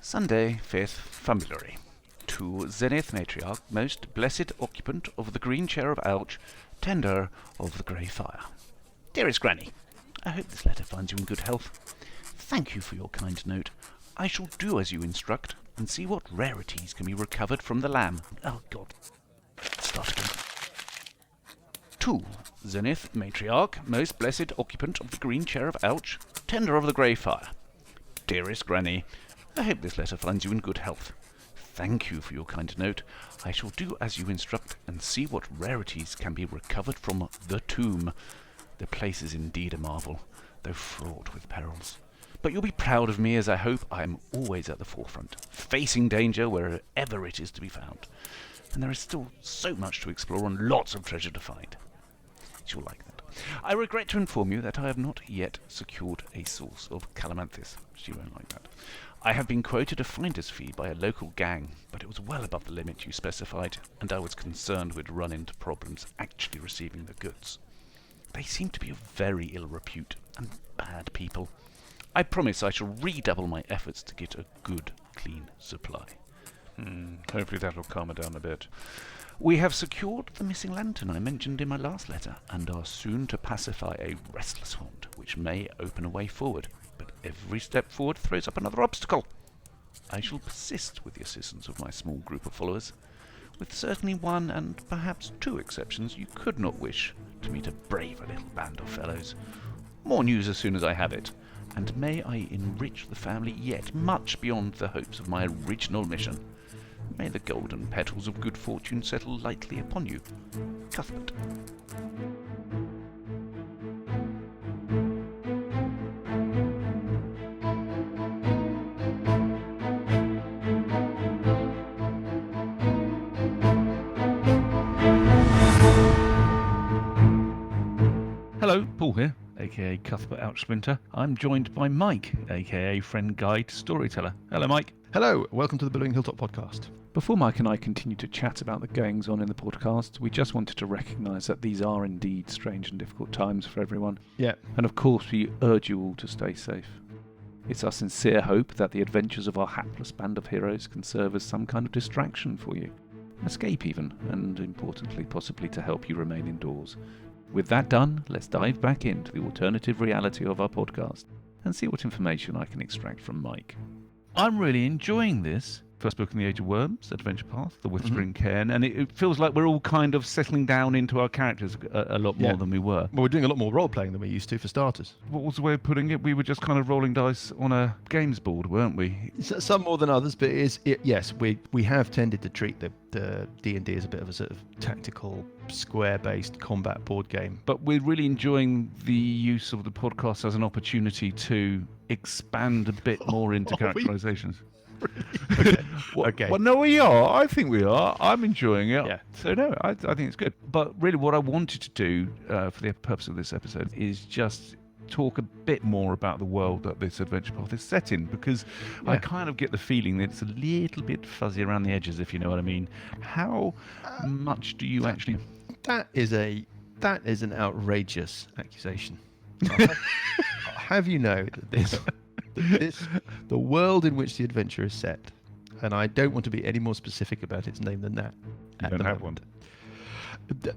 Sunday, 5th February. To Zenith Matriarch, most blessed occupant of the green chair of Ouch, tender of the grey fire. Dearest Granny, I hope this letter finds you in good health. Thank you for your kind note. I shall do as you instruct, and see what rarities can be recovered from the lamb. Oh, God. Start again. To Zenith Matriarch, most blessed occupant of the green chair of Ouch, tender of the grey fire. Dearest Granny, I hope this letter finds you in good health. Thank you for your kind note. I shall do as you instruct, and see what rarities can be recovered from the tomb. The place is indeed a marvel, though fraught with perils. But you'll be proud of me, as I hope I am always at the forefront, facing danger wherever it is to be found. And there is still so much to explore and lots of treasure to find. You'll like that. I regret to inform you that I have not yet secured a source of calamanthus. She won't like that. I have been quoted a finder's fee by a local gang, but it was well above the limit you specified, and I was concerned we'd run into problems actually receiving the goods. They seem to be of very ill repute and bad people. I promise I shall redouble my efforts to get a good, clean supply. Hopefully that'll calm her down a bit. We have secured the missing lantern I mentioned in my last letter, and are soon to pacify a restless haunt, which may open a way forward. But every step forward throws up another obstacle. I shall persist with the assistance of my small group of followers. With certainly one and perhaps two exceptions, you could not wish to meet a braver little band of fellows. More news as soon as I have it, and may I enrich the family yet much beyond the hopes of my original mission. May the golden petals of good fortune settle lightly upon you, Cuthbert. Hello, Paul here, aka Cuthbert Outsplinter. I'm joined by Mike, aka Friend Guide Storyteller. Hello, Mike. Hello, welcome to the Billowing Hilltop podcast. Before Mike and I continue to chat about the goings on in the podcast, we just wanted to recognise that these are indeed strange and difficult times for everyone. Yeah. And of course, we urge you all to stay safe. It's our sincere hope that the adventures of our hapless band of heroes can serve as some kind of distraction for you. Escape even, and importantly, possibly to help you remain indoors. With that done, let's dive back into the alternative reality of our podcast and see what information I can extract from Mike. I'm really enjoying this. First book in the Age of Worms, Adventure Path, The Whispering Cairn, and it feels like we're all kind of settling down into our characters a lot more than we were. Well, we're doing a lot more role-playing than we used to, for starters. What was the way of putting it? We were just kind of rolling dice on a games board, weren't we? Some more than others, but yes, we have tended to treat the D&D as a bit of a sort of tactical, square-based combat board game. But we're really enjoying the use of the podcast as an opportunity to expand a bit more into characterizations. Okay. Okay. Well, no, we are. I think we are. I'm enjoying it. Yeah. So, no, I think it's good. But really what I wanted to do for the purpose of this episode is just talk a bit more about the world that this Adventure Path is set in, because I kind of get the feeling that it's a little bit fuzzy around the edges, if you know what I mean. How much do you actually... That is an outrageous accusation. Have you know that the world in which the adventure is set, and I don't want to be any more specific about its name than that. You don't have one.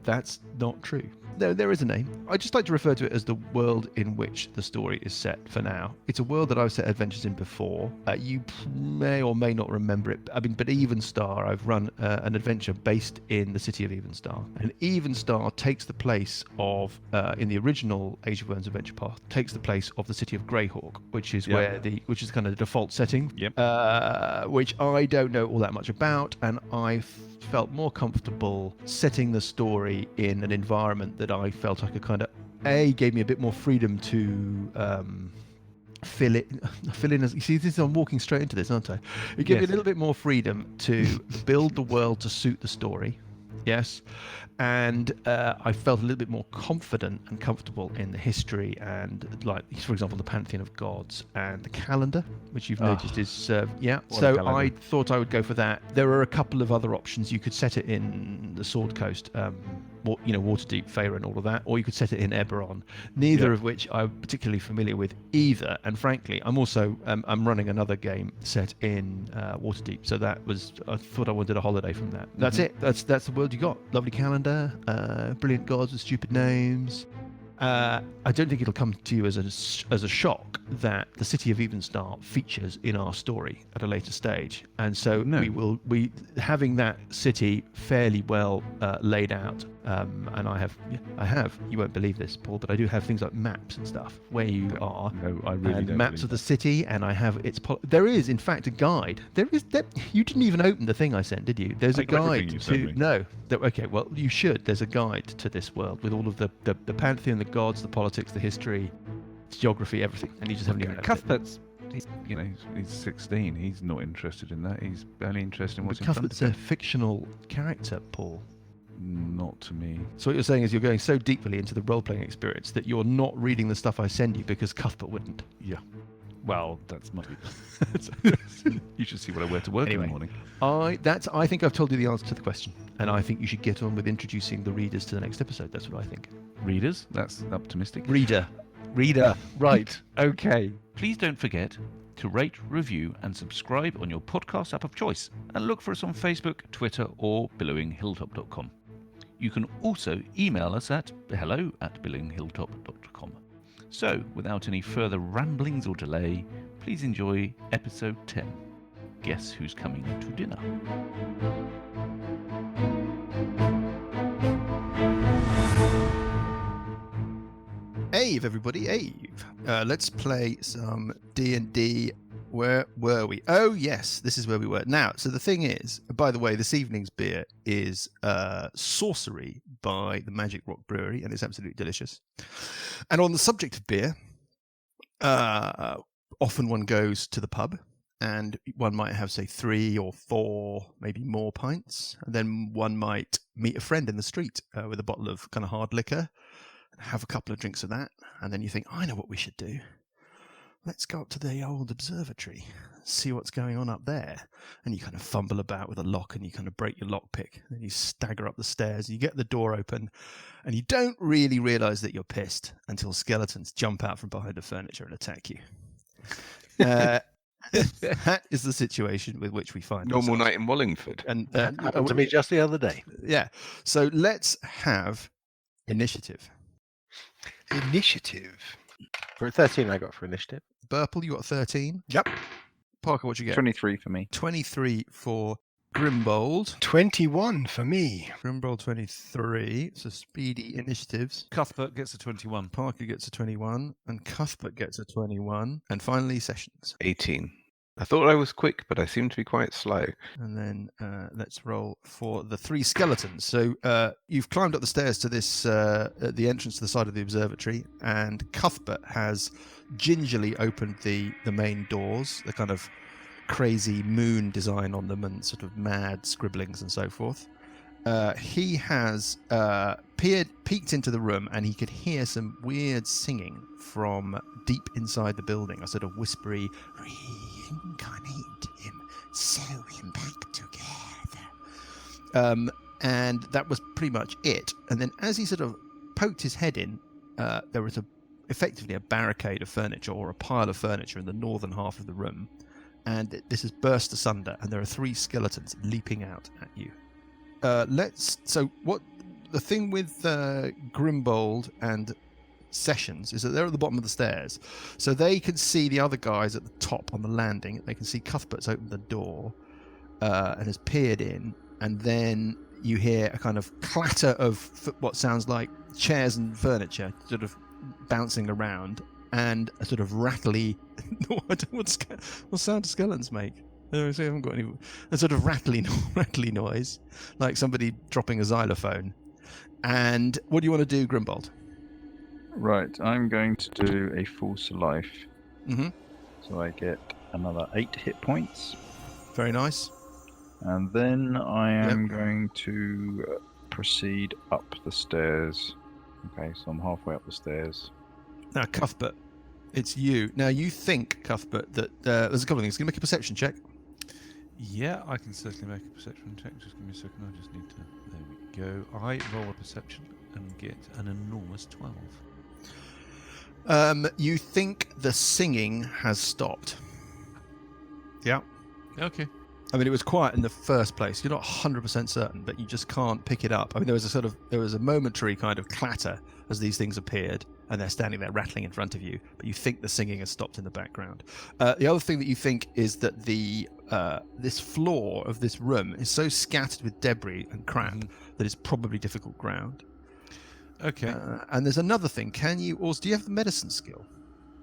That's not true. There is a name. I just like to refer to it as the world in which the story is set for now. It's a world that I've set adventures in before. You may or may not remember it. I mean, but Evenstar, I've run an adventure based in the city of Evenstar. And Evenstar takes the place of, in the original Age of Worms Adventure Path, takes the place of the city of Greyhawk, which is which is kind of the default setting. Yep. Which I don't know all that much about, and I felt more comfortable setting the story in an environment that I felt I could kind of gave me a bit more freedom to fill in as you see. This I'm walking straight into this, aren't I? It gave me a little bit more freedom to build the world to suit the story. Yes. And I felt a little bit more confident and comfortable in the history and, like, for example, the Pantheon of Gods and the calendar, which you've noticed is, So I thought I would go for that. There are a couple of other options. You could set it in the Sword Coast, Waterdeep, Faerun, all of that, or you could set it in Eberron. Neither of which I'm particularly familiar with either. And frankly, I'm also I'm running another game set in Waterdeep, so I thought I wanted a holiday from that. That's it. That's the world you got. Lovely calendar, brilliant gods with stupid names. I don't think it'll come to you as a shock that the city of Evenstar features in our story at a later stage, and so we will be having that city fairly well laid out. And I have. You won't believe this, Paul, but I do have things like maps and stuff where you are. No, I really don't. Maps of the city, and I have there is in fact a guide. You didn't even open the thing I sent, did you? There's a guide to no. Okay, well you should. There's a guide to this world with all of the pantheon, the gods, the politics, the history, geography, everything, and you just haven't even opened it. Cuthbert's, he's 16. He's not interested in that. He's only interested in what's in front of Cuthbert's him. a fictional character, Paul. Not to me. So what you're saying is you're going so deeply into the role-playing experience that you're not reading the stuff I send you because Cuthbert wouldn't. Yeah. Well, that's my You should see what I wear to work in the morning. I think I've told you the answer to the question, and I think you should get on with introducing the readers to the next episode. That's what I think. Readers? That's optimistic. Reader. Right. Okay. Please don't forget to rate, review, and subscribe on your podcast app of choice, and look for us on Facebook, Twitter, or billowinghilltop.com. You can also email us at hello@billowinghilltop.com. So, without any further ramblings or delay, please enjoy episode 10. Guess who's coming to dinner? Ave, everybody, Ave. Let's play some D&D. Where were we? Oh, yes, this is where we were. Now, so the thing is, by the way, this evening's beer is Sorcery by the Magic Rock Brewery, and it's absolutely delicious. And on the subject of beer, often one goes to the pub, and one might have, say, 3 or 4, maybe more pints. And then one might meet a friend in the street with a bottle of kind of hard liquor, have a couple of drinks of that, and then you think, I know what we should do. Let's go up to the old observatory, see what's going on up there. And you kind of fumble about with a lock, and you kind of break your lockpick, and you stagger up the stairs, and you get the door open, and you don't really realise that you're pissed until skeletons jump out from behind the furniture and attack you. That is the situation with which we find Normal ourselves. night in Wallingford. And happened to me just the other day. Yeah. So let's have initiative. Initiative. For 13, I got for initiative. Burple, you got 13. Yep. Parker, what you get? 23 for me. 23 for Grimbold. 21 for me. Grimbold 23. So speedy initiatives. Cuthbert gets a 21. Parker gets a 21. And Cuthbert gets a 21. And finally, Sessions. 18. I thought I was quick, but I seem to be quite slow. And then let's roll for the 3 skeletons. So you've climbed up the stairs to this, at the entrance to the side of the observatory, and Cuthbert has gingerly opened the main doors, the kind of crazy moon design on them and sort of mad scribblings and so forth. He has peeked into the room, and he could hear some weird singing from deep inside the building, a sort of whispery, reincarnate him, sew him back together. And that was pretty much it. And then as he sort of poked his head in, there was effectively a barricade of furniture, or a pile of furniture in the northern half of the room. And this has burst asunder, and there are 3 skeletons leaping out at you. What the thing with Grimbold and Sessions is that they're at the bottom of the stairs, so they can see the other guys at the top on the landing. They can see Cuthbert's opened the door and has peered in, and then you hear a kind of clatter of what sounds like chairs and furniture sort of bouncing around, and a sort of rattly what sound do skeletons make? I haven't got any. A sort of rattly noise, like somebody dropping a xylophone. And what do you want to do, Grimbold? Right, I'm going to do a false life. Mm-hmm. So I get another 8 hit points. Very nice. And then I am going to proceed up the stairs. Okay, so I'm halfway up the stairs. Now, Cuthbert, it's you. Now, you think, Cuthbert, that there's a couple of things. Can you make a perception check? Yeah, I can certainly make a perception check. Just give me a second. I just need to. There we go. I roll a perception and get an enormous 12. You think the singing has stopped. Yeah. Okay. I mean, it was quiet in the first place. You're not 100% certain, but you just can't pick it up. I mean, there was a momentary kind of clatter as these things appeared, and they're standing there rattling in front of you. But you think the singing has stopped in the background. The other thing that you think is that this floor of this room is so scattered with debris and crap that it's probably difficult ground. Okay. And there's another thing. Do you have the medicine skill?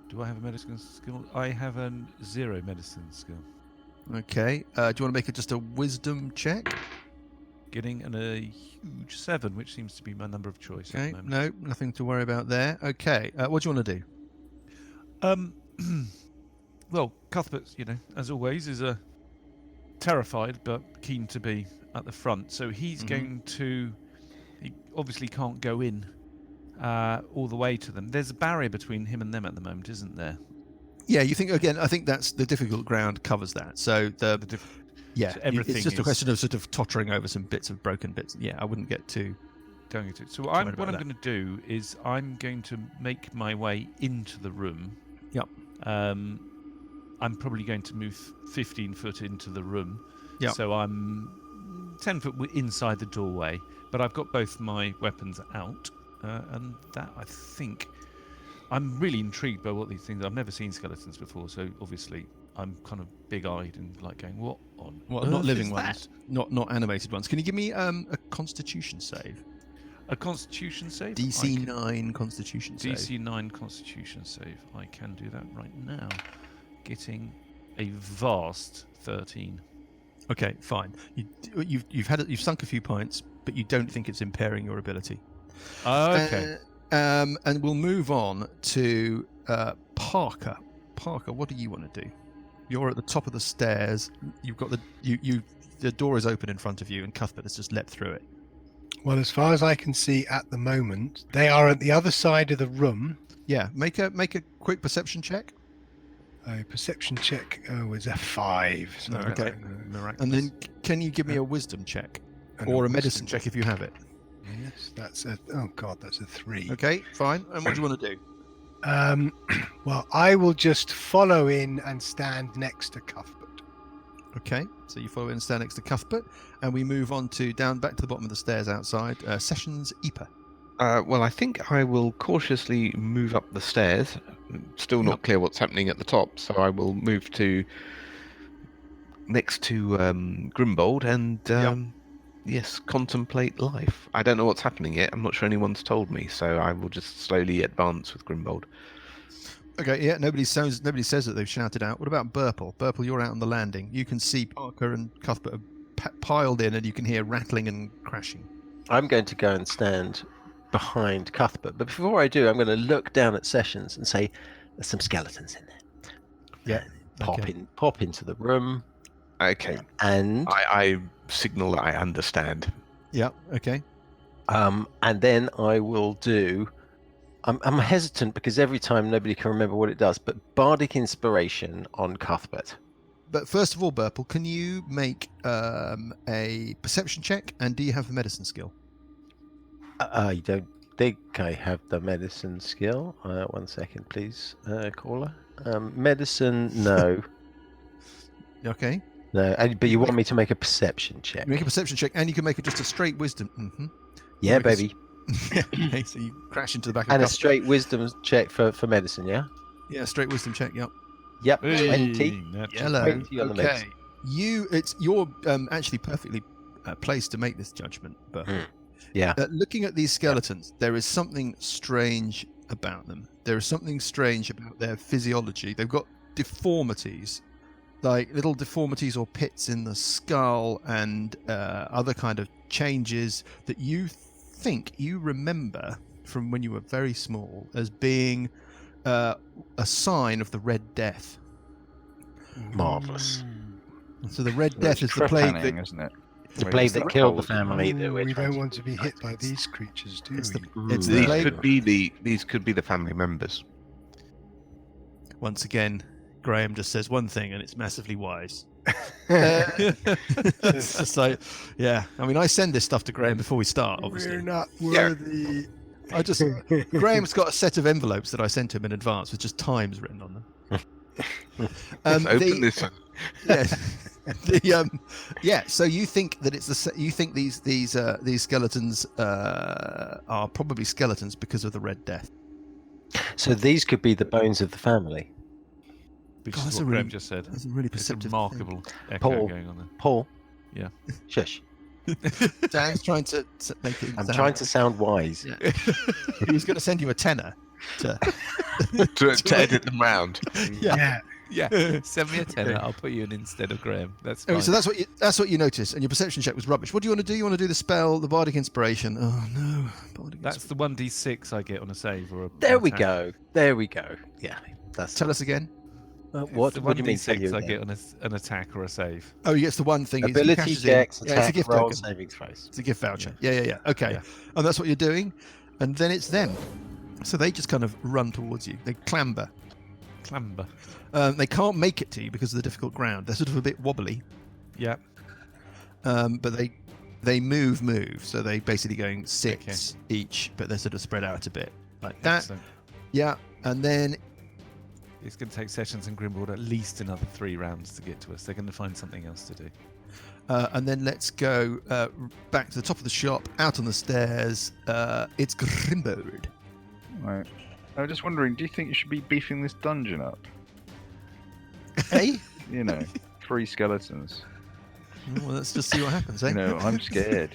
Do I have a medicine skill? I have a 0 medicine skill. Okay. Do you want to make just a wisdom check? Getting a huge 7, which seems to be my number of choice. Okay. At the moment. No, nothing to worry about there. Okay. What do you want to do? Well, Cuthbert, as always, is terrified but keen to be at the front. So he's going to. He obviously can't go in all the way to them. There's a barrier between him and them at the moment, isn't there? Yeah, you think again. I think that's the difficult ground covers that. So so everything. It's just a question of sort of tottering over some broken bits. Yeah, I wouldn't get too. Going into it. So what I'm going to do is I'm going to make my way into the room. Yep. I'm probably going to move 15 foot into the room. Yep. So I'm 10 foot inside the doorway, but I've got both my weapons out, and that I think. I'm really intrigued by what these things are. I've never seen skeletons before, so obviously I'm kind of big-eyed and like going, what on earth not living is ones, that? not animated ones. Can you give me a Constitution save? A Constitution save? DC 9 Constitution save. DC 9 Constitution save. I can do that right now. Getting a vast 13. Okay, fine. You've sunk a few pints, but you don't think it's impairing your ability. Okay. And we'll move on to Parker. Parker, what do you want to do? You're at the top of the stairs. You've got the door is open in front of you, and Cuthbert has just leapt through it. Well, as far as I can see at the moment, they are at the other side of the room. Yeah, make a quick perception check. A perception check is a 5. So Okay. Miraculous. And then can you give me a wisdom check or a medicine check if you have it? Yes, that's a 3. Okay, fine. And what do you want to do? Well, I will just follow in and stand next to Cuthbert. Okay, so you follow in and stand next to Cuthbert, and we move on to down back to the bottom of the stairs outside. Sessions Epa. Well, I think I will cautiously move up the stairs. Still not clear what's happening at the top, so I will move to next to Grimbold and yes, contemplate life. I don't know what's happening yet. I'm not sure anyone's told me, so I will just slowly advance with Grimbold. Okay, yeah, nobody says that they've shouted out. What about Burple? Burple, you're out on the landing. You can see Parker and Cuthbert are piled in, and you can hear rattling and crashing. I'm going to go and stand behind Cuthbert, but before I do, I'm going to look down at Sessions and say, "There's some skeletons in there." Yeah. Pop into the room. Okay. And I signal that I understand. Yeah. Okay. and then I will do. I'm hesitant because every time nobody can remember what it does, but Bardic Inspiration on Cuthbert. But first of all, Burple, can you make a perception check? And do you have the medicine skill? I don't think I have the medicine skill. 1 second, please, caller. Medicine, no. Okay. No, but you want me to make a perception check? Make a perception check, and you can make it just a straight wisdom. Mm-hmm. Yeah, Make a baby. Okay, so you crash into the back of And the a straight wisdom check for medicine, yeah? Yeah, straight wisdom check. Yep. Yep, Hey, 20. that's Yellow. 20 on the Okay. medicine. You're actually perfectly placed to make this judgment, but Yeah. looking at these skeletons, there is something strange about them. There is something strange about their physiology. They've got deformities, like little deformities or pits in the skull and other kind of changes that you think you remember from when you were very small as being a sign of the Red Death. Marvellous. So the Red Death is the plague that isn't it? The plague that killed the family that we're We trying don't want to be hit by these creatures, do it's we? it's the These plague. could be the family members. Once again, Graham just says one thing, and it's massively wise. It's just like, yeah. I mean, I send this stuff to Graham before we start, obviously. We're not worthy. Graham's got a set of envelopes that I sent him in advance with just times written on them. Let's open this one. Yeah. So you think that you think these skeletons are probably skeletons because of the Red Death. So these could be the bones of the family. Which God, is that's what a Graham really- just said. That's a really It's a perceptive. remarkable echo Paul. going on there. Paul. Yeah. Shush. Dan's trying to make it. I'm trying to sound wise. Yeah. He was going to send you a tenner. To to edit them round. Yeah. Yeah. Send me a tenner. Okay. I'll put you in instead of Graham. That's Okay, fine. so that's what you noticed, and your perception check was rubbish. What do you want to do? You want to do the spell, the bardic inspiration? Oh no, bardic That's the 1d6 I get on a save or a. There we attack. go. There we go. Yeah. That's Tell us again. It's what the do you mean? Tell 1d6 you I again? get on an attack or a save. Oh, he gets the one thing. He Ability, cashes in. dex, Yeah, it's a attack, gift roll, token. saving throws. It's a gift voucher. Yeah. Okay. Yeah. And that's what you're doing, and then it's them. So they just kind of run towards you. They clamber. Clamber. They can't make it to you because of the difficult ground. They're sort of a bit wobbly, Yeah. but they move. So they basically going 6 each, but they're sort of spread out a bit like that. Excellent. Yeah, and then It's going to take Sessions and Grimbold at least another 3 rounds to get to us. They're going to find something else to do. and then let's go back to the top of the shop, out on the stairs. It's Grimbold. Right. I was just wondering, do you think you should be beefing this dungeon up? Hey, You know, 3 skeletons. well, let's just see what happens, eh? You know, I'm scared.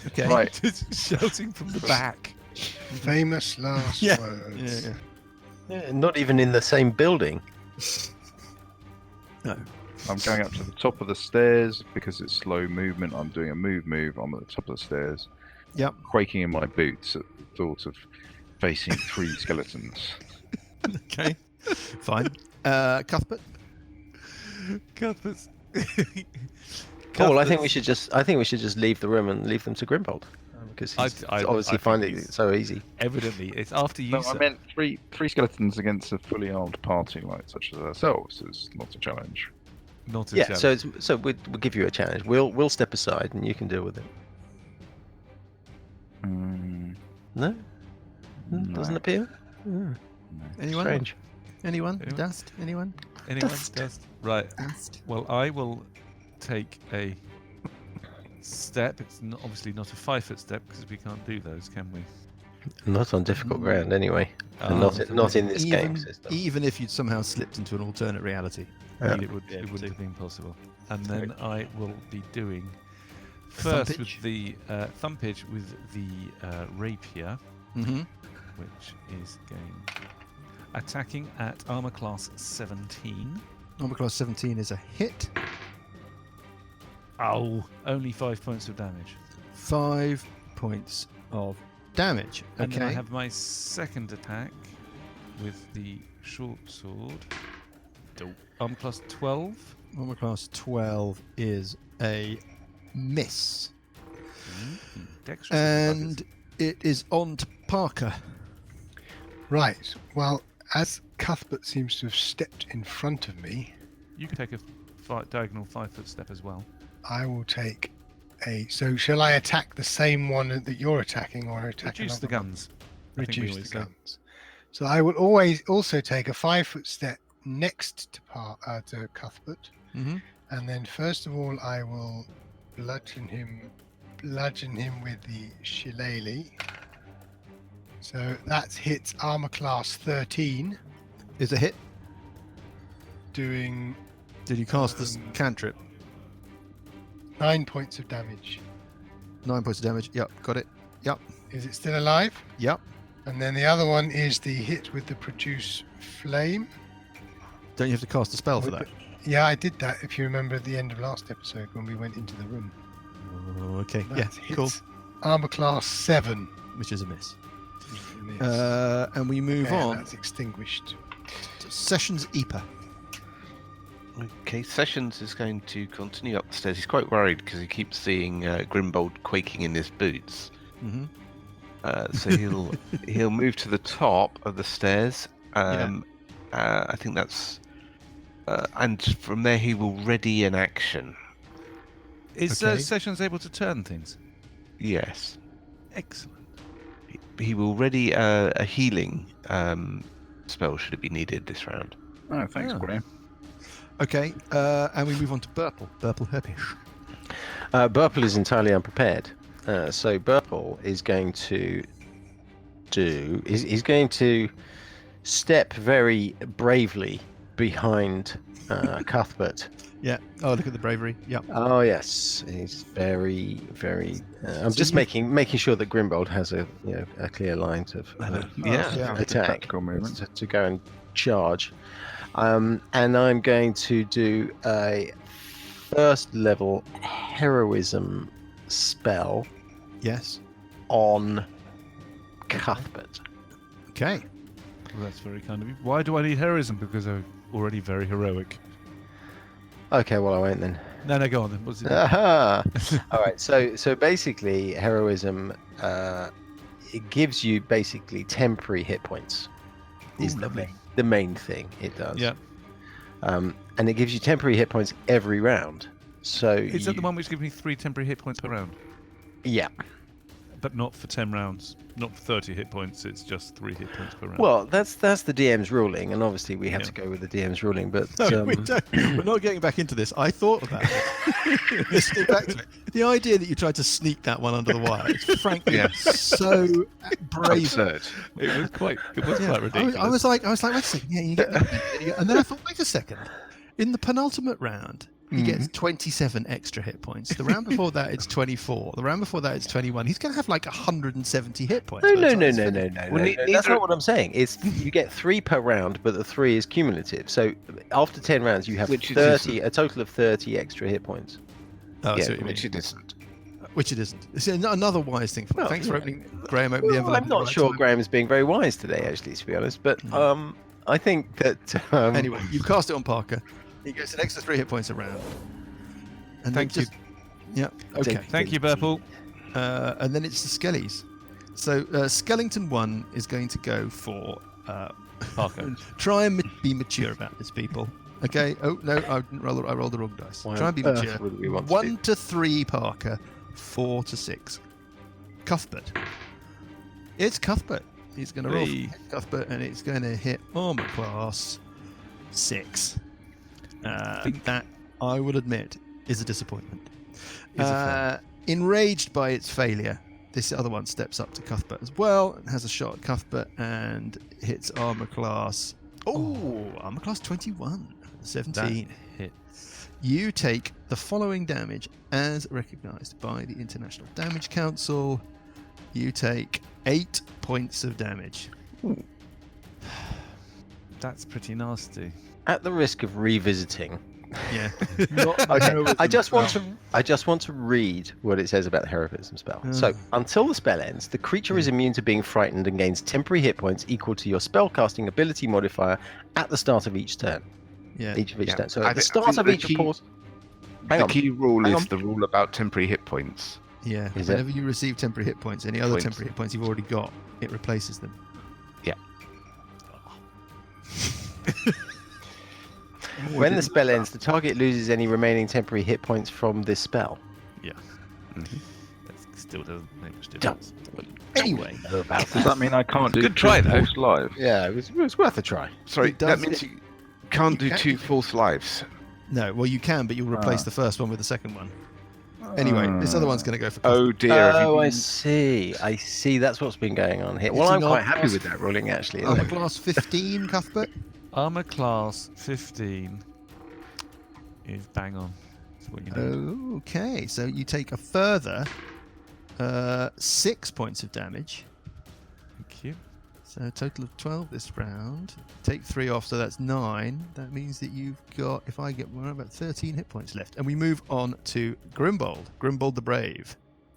Okay. Right. Just shouting from the back. Famous last Yeah. words. Yeah. Yeah, not even in the same building. No. I'm going up to the top of the stairs because it's slow movement. I'm doing a move. I'm at the top of the stairs. Yep. Quaking in my boots at the thought of facing 3 skeletons. Okay. Fine. Cuthbert. Cuthbert's. Paul, I think we should just leave the room and leave them to Grimbold because he's I obviously think finding he's- it so easy. Evidently, it's after you. No, I sir. meant three skeletons against a fully armed party like such as ourselves is not a challenge. Not a Yeah, challenge. so we'll give you a challenge. We'll step aside and you can deal with it. No, doesn't No. appeal. Anyone? Strange. Anyone? Anyone? Dust? Anyone? Anyone? Dust. Dust? Right. Dust. Well, I will take a step. It's obviously not a 5-foot step because we can't do those, can we? Not on difficult ground, anyway. And Ah, not in this game system. Even if you'd somehow slipped into an alternate reality. Yeah. It wouldn't have been possible. And then I will be doing first with Thumpage. the thumpage with the rapier, Mm-hmm. which is going attacking at armor class 17. Armor class 17 is a hit. Oh, only 5 points of damage. 5 points of damage. And then I Okay. have my second attack with the short sword. Armor class 12. Armor class 12 is a miss. Dexterous And it is on to Parker. Right. Well, as Cuthbert seems to have stepped in front of me, you can take a diagonal 5-foot step as well. I will take a. So, shall I attack the same one that you're attacking, or attack Reduce the another one? guns. I think we Reduce always the say. guns. So I will always also take a 5-foot step next to Cuthbert, Mm-hmm. and then first of all I will bludgeon him with the shillelagh. So that hits armor class 13, Is a hit. doing Did you cast this cantrip? 9 points of damage. 9 points of damage. Yep, got it. Yep, Is it still alive? yep. And then the other one is the hit with the produce flame. Don't you have to cast a spell for that? Yeah, I did that, if you remember at the end of last episode when we went into the room. Oh, okay. That Yeah, cool. hits Armor class 7. Which is a miss. Miss. And we move Yeah, on That's extinguished. to Sessions Epa. Okay, Sessions is going to continue up the stairs. He's quite worried because he keeps seeing Grimbold quaking in his boots. Mm-hmm. So he'll move to the top of the stairs. I think that's and from there he will ready an action. Is Okay. Sessions able to turn things? Yes. Excellent. He will ready a healing spell should it be needed this round. Oh, thanks, Ah. Graham. Okay, and we move on to Burple. Burple Herpish. Burple is entirely unprepared. So Burple is going to he's going to step very bravely behind Cuthbert. Yeah. Oh, look at the bravery. Yeah. Oh yes, he's very, very. I'm So just you- making sure that Grimbold has a clear line of Yeah. Yeah. attack Tactical movement. to go and charge. And I'm going to do a first level heroism spell Yes. on Cuthbert. Okay. Well, that's very kind of you. Why do I need heroism? Because I'm already very heroic. Okay, well I won't then. No, go on then. What's it? Aha! All right. So basically, heroism it gives you basically temporary hit points. Is lovely. the main thing it does. Yeah. And it gives you temporary hit points every round. So Is that the one which gives me 3 temporary hit points per round? Yeah. But not for 10 rounds. Not for 30 hit points. It's just 3 hit points per round. Well, that's the DM's ruling, and obviously we have Yeah. to go with the DM's ruling. But No, we don't. We're not getting back into this. I thought about it. Let's get back to it. The idea that you tried to sneak that one under the wire is frankly Yeah. so brave. Absurd. it was quite Yeah. ridiculous. I was like, wait a second. Yeah, you get that. And then I thought, wait a second. In the penultimate round, he gets 27 extra hit points. The round before that, it's 24. The round before that, it's 21. He's going to have like 170 hit points. No, by the time no, it's no, no, finished. no, Well, no. That's not what I'm saying. It's you get 3 per round, but the 3 is cumulative. So after 10 rounds, you have Which it 30, a total of 30 extra hit points. Oh, I Yeah, see what you which mean. it isn't. Which it isn't. It's another wise thing. Well, Thanks for yeah. opening, Graham. Open the Well, envelope. I'm at the not right sure time. Graham is being very wise today, actually, to be honest. But I think that Anyway, you cast it on Parker. He gets an extra 3 hit points a round. And Thank then you. Yeah. Okay. Thank you, Burple. And then it's the Skellies. So Skellington 1 is going to go for Parker. try and be mature about this, people. Okay. Oh no, I rolled the wrong dice. Why Try and be on earth mature. would we want to 1 to 3 Parker, 4 to 6 Cuthbert. It's Cuthbert. He's going to roll Hey. for Cuthbert, and it's going to hit armor class 6. That I will admit is a disappointment. Is a Enraged by its failure, this other one steps up to Cuthbert as well and has a shot at Cuthbert and hits armor class. Armor class 21, 17. That hits. You take the following damage as recognized by the International Damage Council. You take 8 points of damage. That's pretty nasty. at the risk of revisiting. Yeah. Okay, I just want to read what it says about the heroism spell. So, until the spell ends, the creature is immune to being frightened and gains temporary hit points equal to your spellcasting ability modifier at the start of each turn. Yeah. Each of each Yeah, turn. So I at the thi- I start think of the each key- pause. The key rule Hang is on. the rule about temporary hit points. Yeah. Is it? Whenever you receive temporary hit points, any other Points. temporary hit points you've already got, it replaces them. When the spell ends, the target loses any remaining temporary hit points from this spell. That still doesn't make much difference. Anyway, Know about Does that mean I can't do Good try, two though. false lives? Yeah, it was worth a try. Sorry, It does- that means you can't do you can- 2 false lives. no, well, you can, but you'll replace Ah. the first one with the second one. Anyway, this other one's going to go for. Oh dear. have you Oh, I been- see. I see. That's what's been going on here. Is Well, he I'm not quite happy class- with that ruling, actually. Armor class 15, Cuthbert. Armor class 15 is bang on. That's what you need. Okay, so you take a further 6 points of damage. Thank you. So a total of 12 this round. Take 3 off, so that's 9. That means that you've got, if I get around about 13 hit points left. And we move on to Grimbold. Grimbold the Brave.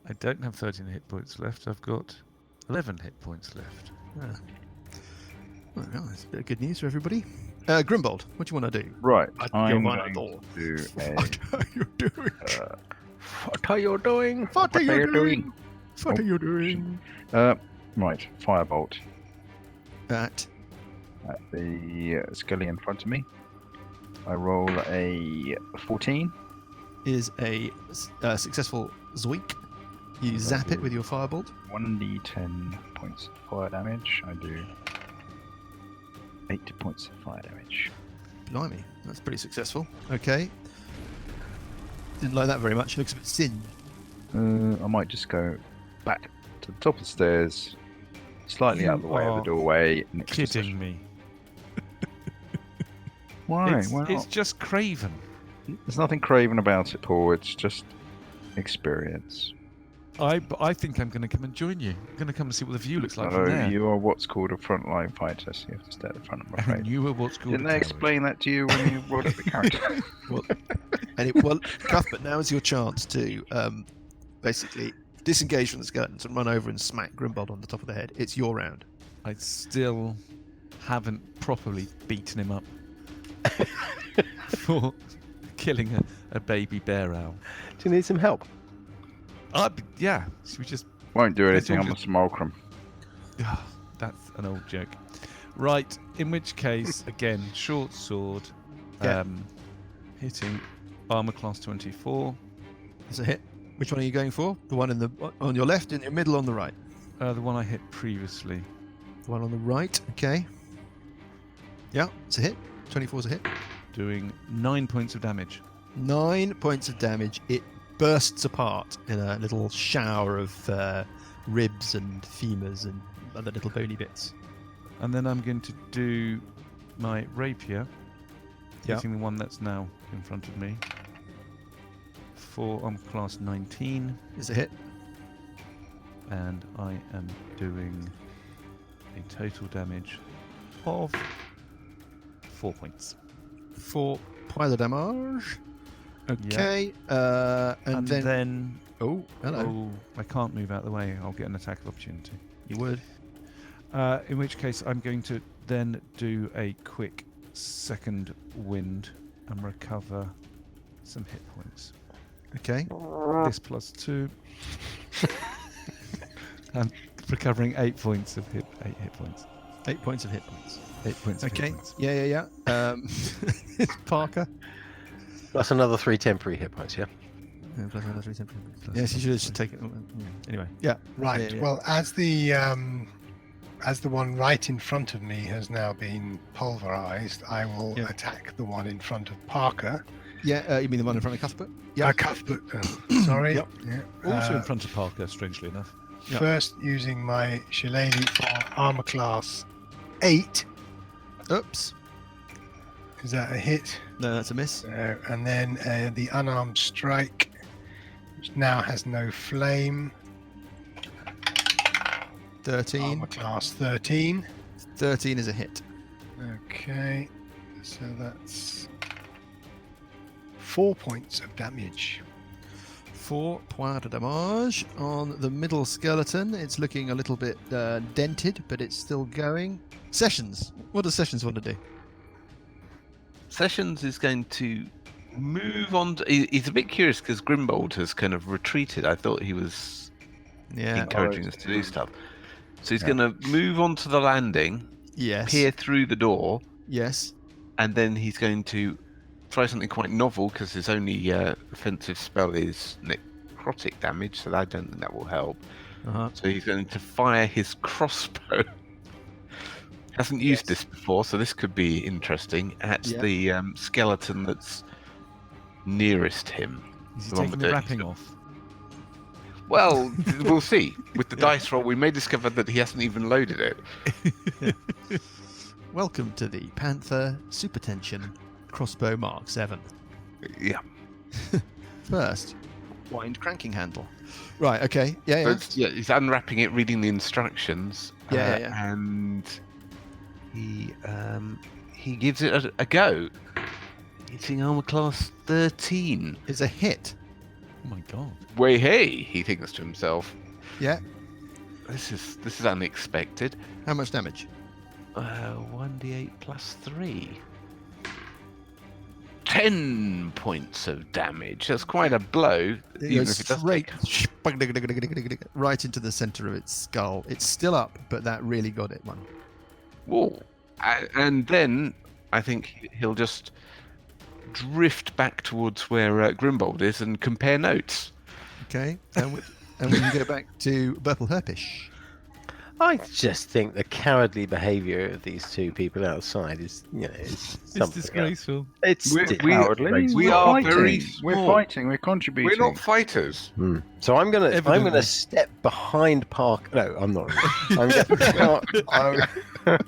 I don't have 13 hit points left. I've got 11 hit points left. Ah. Well, that's a bit of good news for everybody. Grimbold, what do you want to do? Right, What I'm you going wanna to do What are you doing? What are you doing? What are you you doing? What are you doing? Right, firebolt At at the skelly in front of me. I roll a 14. Is a successful zoink. You zap it with your firebolt. 1d10 points of fire damage. I do 8 points of fire damage. Blimey, that's pretty successful. Okay. Didn't like that very much. Looks a bit singed. I might just go back to the top of the stairs, slightly out of the way of the doorway. Next to Kidding Session. me. Why? It's, Why it's not? just Craven. There's nothing craven about it, Paul. It's just experience. I think I'm going to come and join you. I'm going to come and see what the view looks like from No, there. you are what's called a frontline fighter, so you have to stay at the front, I'm afraid. And you were what's called Didn't a they coward. explain that to you when you brought up the character? Well, Cuthbert, now is your chance to basically disengage from the skeletons and run over and smack Grimbold on the top of the head. It's your round. I still haven't properly beaten him up for killing a baby bear owl. Do you need some help? Yeah, should we just... Won't do Let's anything. all I'm a just- simulacrum. That's an old joke. Right, in which case, again, short sword, Yeah. hitting armor class 24. It's a hit. Which one are you going for? The one on your left, in your middle, on the right? The one I hit previously. The one on the right. Okay. Yeah, it's a hit. 24 is a hit. Doing 9 points of damage. 9 points of damage. It bursts apart in a little shower of ribs and femurs and other little bony bits. And then I'm going to do my rapier, Yeah. hitting the one that's now in front of me. For armor class 19. Is a hit. And I am doing a total damage of 4 points. 4 points of damage. Okay. And then... Oh, hello. I can't move out of the way. I'll get an attack of opportunity. You would. In which case, I'm going to then do a quick second wind and recover some hit points. Okay. This plus 2. I'm recovering 8 points of hit points. 8 points of hit points. 8 points of Okay. hit points. Yeah. It's Parker. That's another 3 temporary hit points, yeah? Yeah, plus another 3 temporary. Yes, you should take it. Anyway. Yeah. Right. Yeah. Well, as the one right in front of me has now been pulverized, I will Yeah. attack the one in front of Parker. Yeah, you mean the one in front of Cuthbert? Yeah. Cuthbert. Sorry. Yep. Yeah. Also in front of Parker, strangely enough. Yeah. First, using my shillelagh for armor class 8. Oops. Is that a hit? No, that's a miss. And then the unarmed strike, which now has no flame. 13. Armor class 13. 13 is a hit. Okay, so that's 4 points of damage. 4 points de damage on the middle skeleton. It's looking a little bit dented, but it's still going. Sessions. What does Sessions want to do? Sessions is going to move on. He's a bit curious because Grimbold has kind of retreated. I thought he was Yeah. encouraging us to do stuff. So he's Yeah. going to move onto the landing, Yes. peer through the door, Yes. and then he's going to try something quite novel because his only offensive spell is necrotic damage, so I don't think that will help. Uh-huh. So he's going to fire his crossbow. Hasn't used this before, so this could be interesting. At Yeah. the skeleton that's nearest him. Is he The one taking with the the- wrapping off? Well, we'll see. With the dice roll, we may discover that he hasn't even loaded it. Welcome to the Panther Super Tension Crossbow Mark 7. Yeah. First, wind cranking handle. Right, okay. Yeah, So yeah. yeah, he's unwrapping it, reading the instructions. Yeah. And he gives it a go. Hitting armor class 13. It's a hit. Oh my god. Way hey, he thinks to himself. Yeah. This is unexpected. How much damage? 1d8 plus 3. 10 points of damage. That's quite a blow. Even if it does straight take... right into the center of its skull. It's still up, but that really got it, one. Whoa. And then I think he'll just drift back towards where Grimbold is and compare notes. Okay, and we can go back to Burple Herpish. I just think the cowardly behaviour of these two people outside is, It's something disgraceful. It's We're disgraceful. cowardly. we We're are fighting. very We're small. fighting. We're contributing. We're not fighters. So I'm gonna Evidently. step behind Park. No, I'm not. Really. I'm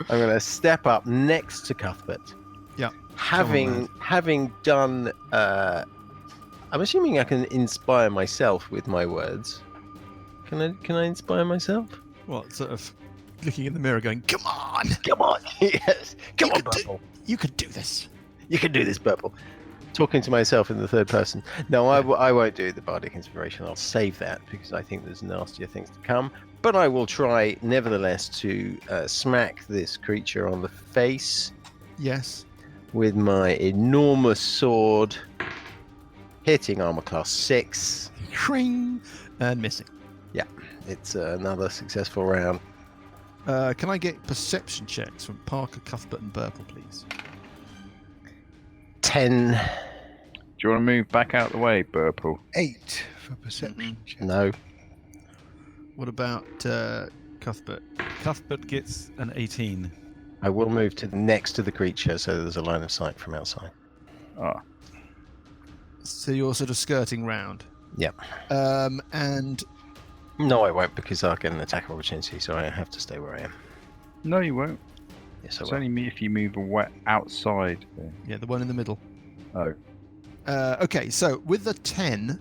gonna step up next to Cuthbert. Yeah. Having done. I'm assuming I can inspire myself with my words. Can I inspire myself? Well, sort of looking in the mirror, going, "Come on, Come on, yes, come on, You could do- Purple. you could do this." You can do this, Purple. Talking to myself in the third person. No, I won't do the bardic inspiration. I'll save that because I think there's nastier things to come. But I will try, nevertheless, to smack this creature on the face Yes. with my enormous sword, hitting armor class 6. Cring, and missing. It's another successful round. Can I get perception checks from Parker, Cuthbert, and Burple, please? 10. Do you want to move back out the way, Burple? 8 for perception check. No. What about Cuthbert? Cuthbert gets an 18. I will move to next to the creature so there's a line of sight from outside. Ah, So you're sort of skirting round. Yep. And No, I won't because I'll get an attack opportunity, so I have to stay where I am. no, you won't. Yes, I It's will. only me if you move away outside. yeah, the one in the middle. Oh, Okay, so with the 10,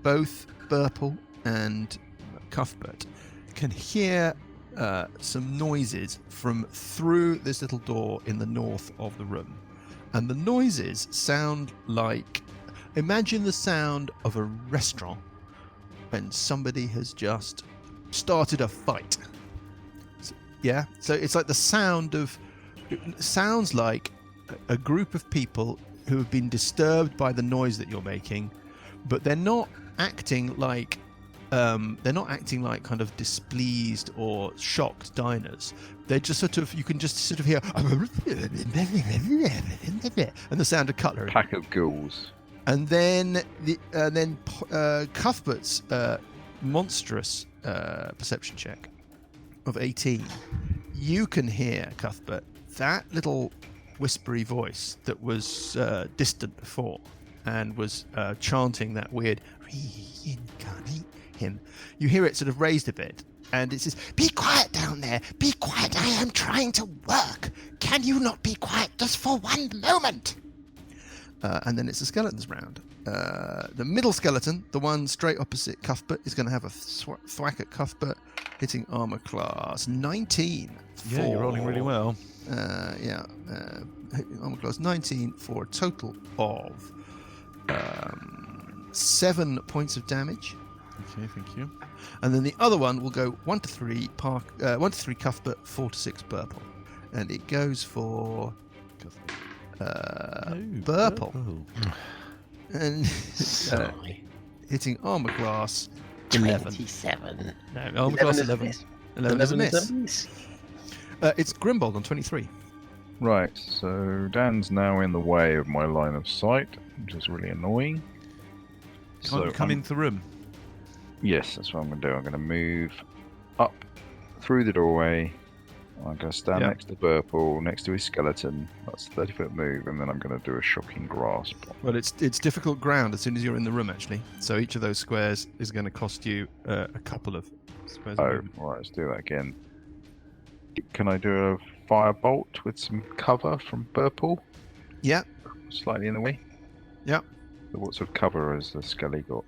both Burple and Cuthbert can hear some noises from through this little door in the north of the room. And the noises sound like, imagine the sound of a restaurant when somebody has just started a fight. Yeah, so it's like the sound of, it sounds like a group of people who have been disturbed by the noise that you're making, but they're not acting like kind of displeased or shocked diners. They're just sort of, you can just sort of hear and the sound of cutlery. pack of ghouls. And then Cuthbert's monstrous perception check of 18. You can hear, Cuthbert, that little whispery voice that was distant before and was chanting that weird reincarnate him. You hear it sort of raised a bit, and it says, "Be quiet down there. Be quiet. I am trying to work. Can you not be quiet just for one moment?" And then it's the skeletons round. The middle skeleton, the one straight opposite Cuthbert, is going to have a thwack at Cuthbert, hitting armor class 19. Yeah, you're rolling really well. Armor class 19 for a total of 7 points of damage. Okay, thank you. And then the other one will go 1 to 3 Cuthbert, 4 to 6 Burple. And it goes for Burple. And Sorry. hitting armor class 11. 27. No, armor class 11 11. is a miss. 11 is a miss. miss. It's Grimbold on 23. Right, so Dan's now in the way of my line of sight, which is really annoying. Can't you come into the room? Yes, that's what I'm going to do. I'm going to move up through the doorway. I'm going to stand Yeah. next to Burple, next to his skeleton. That's a 30-foot move, and then I'm going to do a shocking grasp. Well, it's difficult ground as soon as you're in the room, actually. So each of those squares is going to cost you a couple of squares. of Oh, movement. right, let's do that again. Can I do a firebolt with some cover from Burple? Yeah. Slightly in the way? Yeah. What sort of cover has the Skelly got?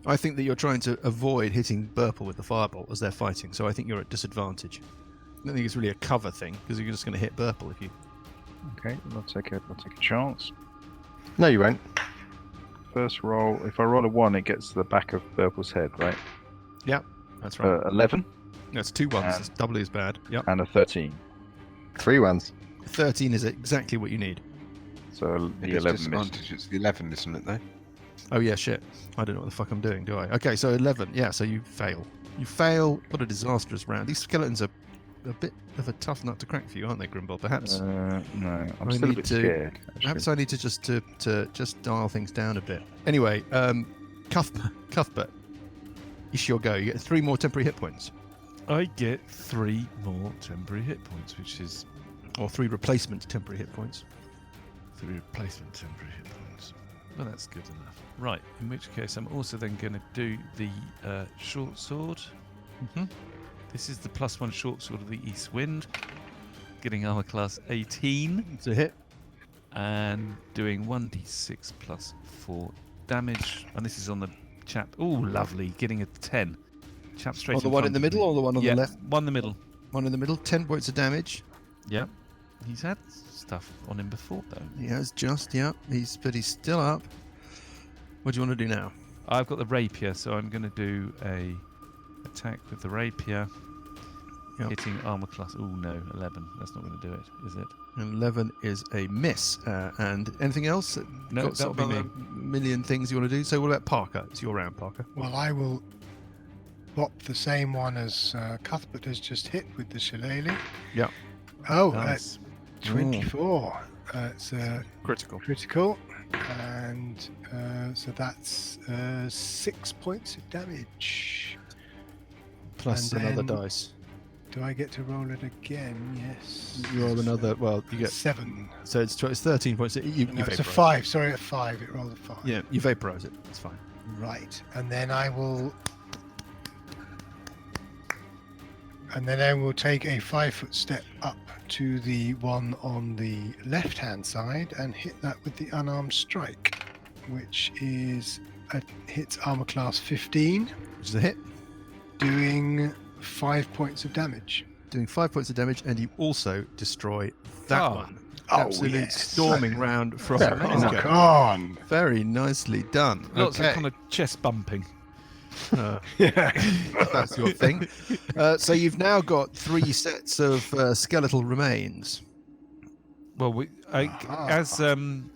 I think that you're trying to avoid hitting Burple with the firebolt as they're fighting, so I think you're at disadvantage. I don't think it's really a cover thing, because you're just going to hit Burple if you... Okay, I'll take a chance. No, you won't. First roll, if I roll a 1, it gets to the back of Burple's head, right? That's right. 11 That's 2 ones. It's doubly as bad. Yep. and a 13. 3 ones. 13 is exactly what you need. So the It is 11 missed. disadvantage. It's the 11, isn't it, though? Oh, yeah, shit. I don't know what the fuck I'm doing, do I? Okay, so 11. Yeah, so you fail. You fail. What a disastrous round. These skeletons are a bit of a tough nut to crack for you, aren't they, Grimbold? Perhaps. No, I'm I still a need bit to- scared. Perhaps I need to just dial things down a bit. Anyway, Cuthbert, it's your go. You get 3 more temporary hit points, I get 3 more temporary hit points, which is or 3 replacement temporary hit points. 3 replacement temporary hit points. Well, that's good enough. Right, in which case I'm also then going to do the short sword. Mhm. This is the +1 short sword of the East Wind, getting armor class 18 It's a hit. and doing 1d6 plus 4 damage. And this is on the chap. Oh, lovely, getting a 10. Chap straight Or the in one front in the of middle, me. or the one on Yeah, the left? one in the middle. One in the middle. 10 points of damage. Yep. He's had stuff on him before, though. He has just, yeah. He's still up. What do you want to do now? I've got the rapier, so I'm going to do a attack with the rapier, Yep. hitting armor class. Oh no, 11. That's not going to do it, is it? And 11 is a miss. And anything else? No, Got that'll sort be of me. other million things you want to do. So what about Parker? It's your round, Parker. Well, I will pop the same one as Cuthbert has just hit with the shillelagh. Yeah. Oh, Nice. 24. It's Critical. critical. And so that's 6 points of damage. Plus And another then- dice. Do I get to roll it again? Yes. You roll another. Well, you get. 7. So it's 13 points. You No, it's vaporize a 5. Sorry, a 5. It rolled a 5. Yeah, you vaporize it. It's fine. Right. And then I will. And then I will take a 5-foot step up to the one on the left-hand side and hit that with the unarmed strike, which is hits armor class 15, Which is a hit. doing 5 points of damage. Doing 5 points of damage, and you also destroy that Oh. one. Oh, Absolute yes. storming round from Very Oscar. Rock on! Very nicely done. Lots okay. of kind of chest bumping. Yeah. That's your thing. So you've now got 3 sets of skeletal remains. Well, Ah.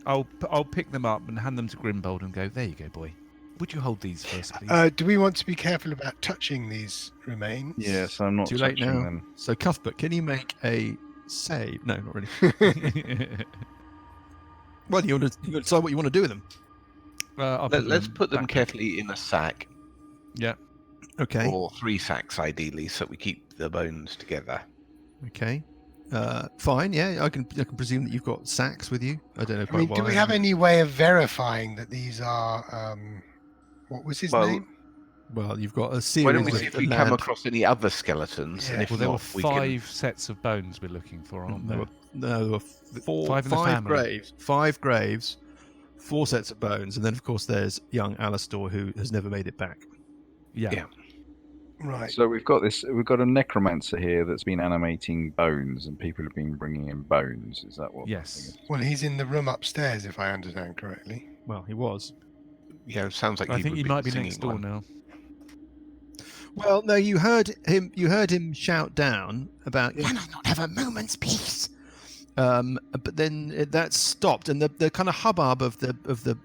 I'll pick them up and hand them to Grimbold and go. There you go, boy. Would you hold these first, please? Do we want to be careful about touching these remains? Yes, I'm not Too late touching now. them. So Cuthbert, can you make a save? No, not really. Well, you want to decide what you want to do with them. I'll put Let's them put them back. carefully in a sack, Yeah. Okay. or 3 sacks ideally, so we keep the bones together. Okay. Fine. Yeah, I can presume that you've got sacks with you. I don't know I quite mean, why. do we have any way of verifying that these are? What was his Well, name? Well, you've got a series Why don't we of see if we come across any other skeletons? Yeah. And if Well, there were not, we 5 sets of bones we're looking for, aren't There there? were, there were 5 in the family. graves. 5 graves. 4 sets of bones, and then of course there's young Alastor who has never made it back. Yeah. Yeah. Right. So we've got a necromancer here that's been animating bones, and people have been bringing in bones. Is that what? Yes. Well, he's in the room upstairs, if I understand correctly. Well, he was. Yeah, it sounds like I think would he might be the next singing door one. now. Well, no, you heard him. You heard him shout down about, "Can I not have a moment's peace?" But then that stopped, and the kind of hubbub of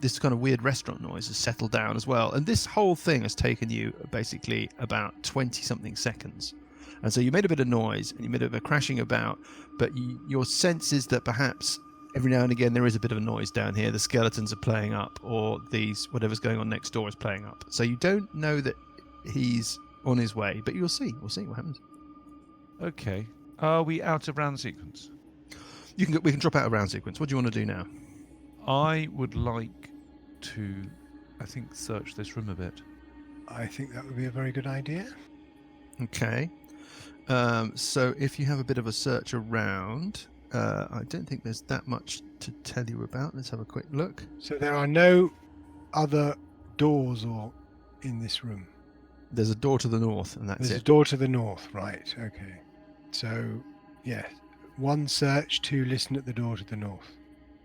this kind of weird restaurant noise has settled down as well. And this whole thing has taken you basically about 20-something seconds. And so you made a bit of noise and you made a bit of a crashing about, but your sense is that perhaps every now and again there is a bit of a noise down here. The skeletons are playing up, or whatever's going on next door is playing up. So you don't know that he's on his way, but you'll see. We'll see what happens. Okay. Are we out of round sequence? We can drop out a round sequence. What do you want to do now? I would like to, I think, search this room a bit. I think that would be a very good idea. Okay. So if you have a bit of a search around, I don't think there's that much to tell you about. Let's have a quick look. So there are no other doors or in this room. There's a door to the north, and that's There's a it. door to the north, right? Okay. So, yeah, 1 search, 2 listen at the door to the north.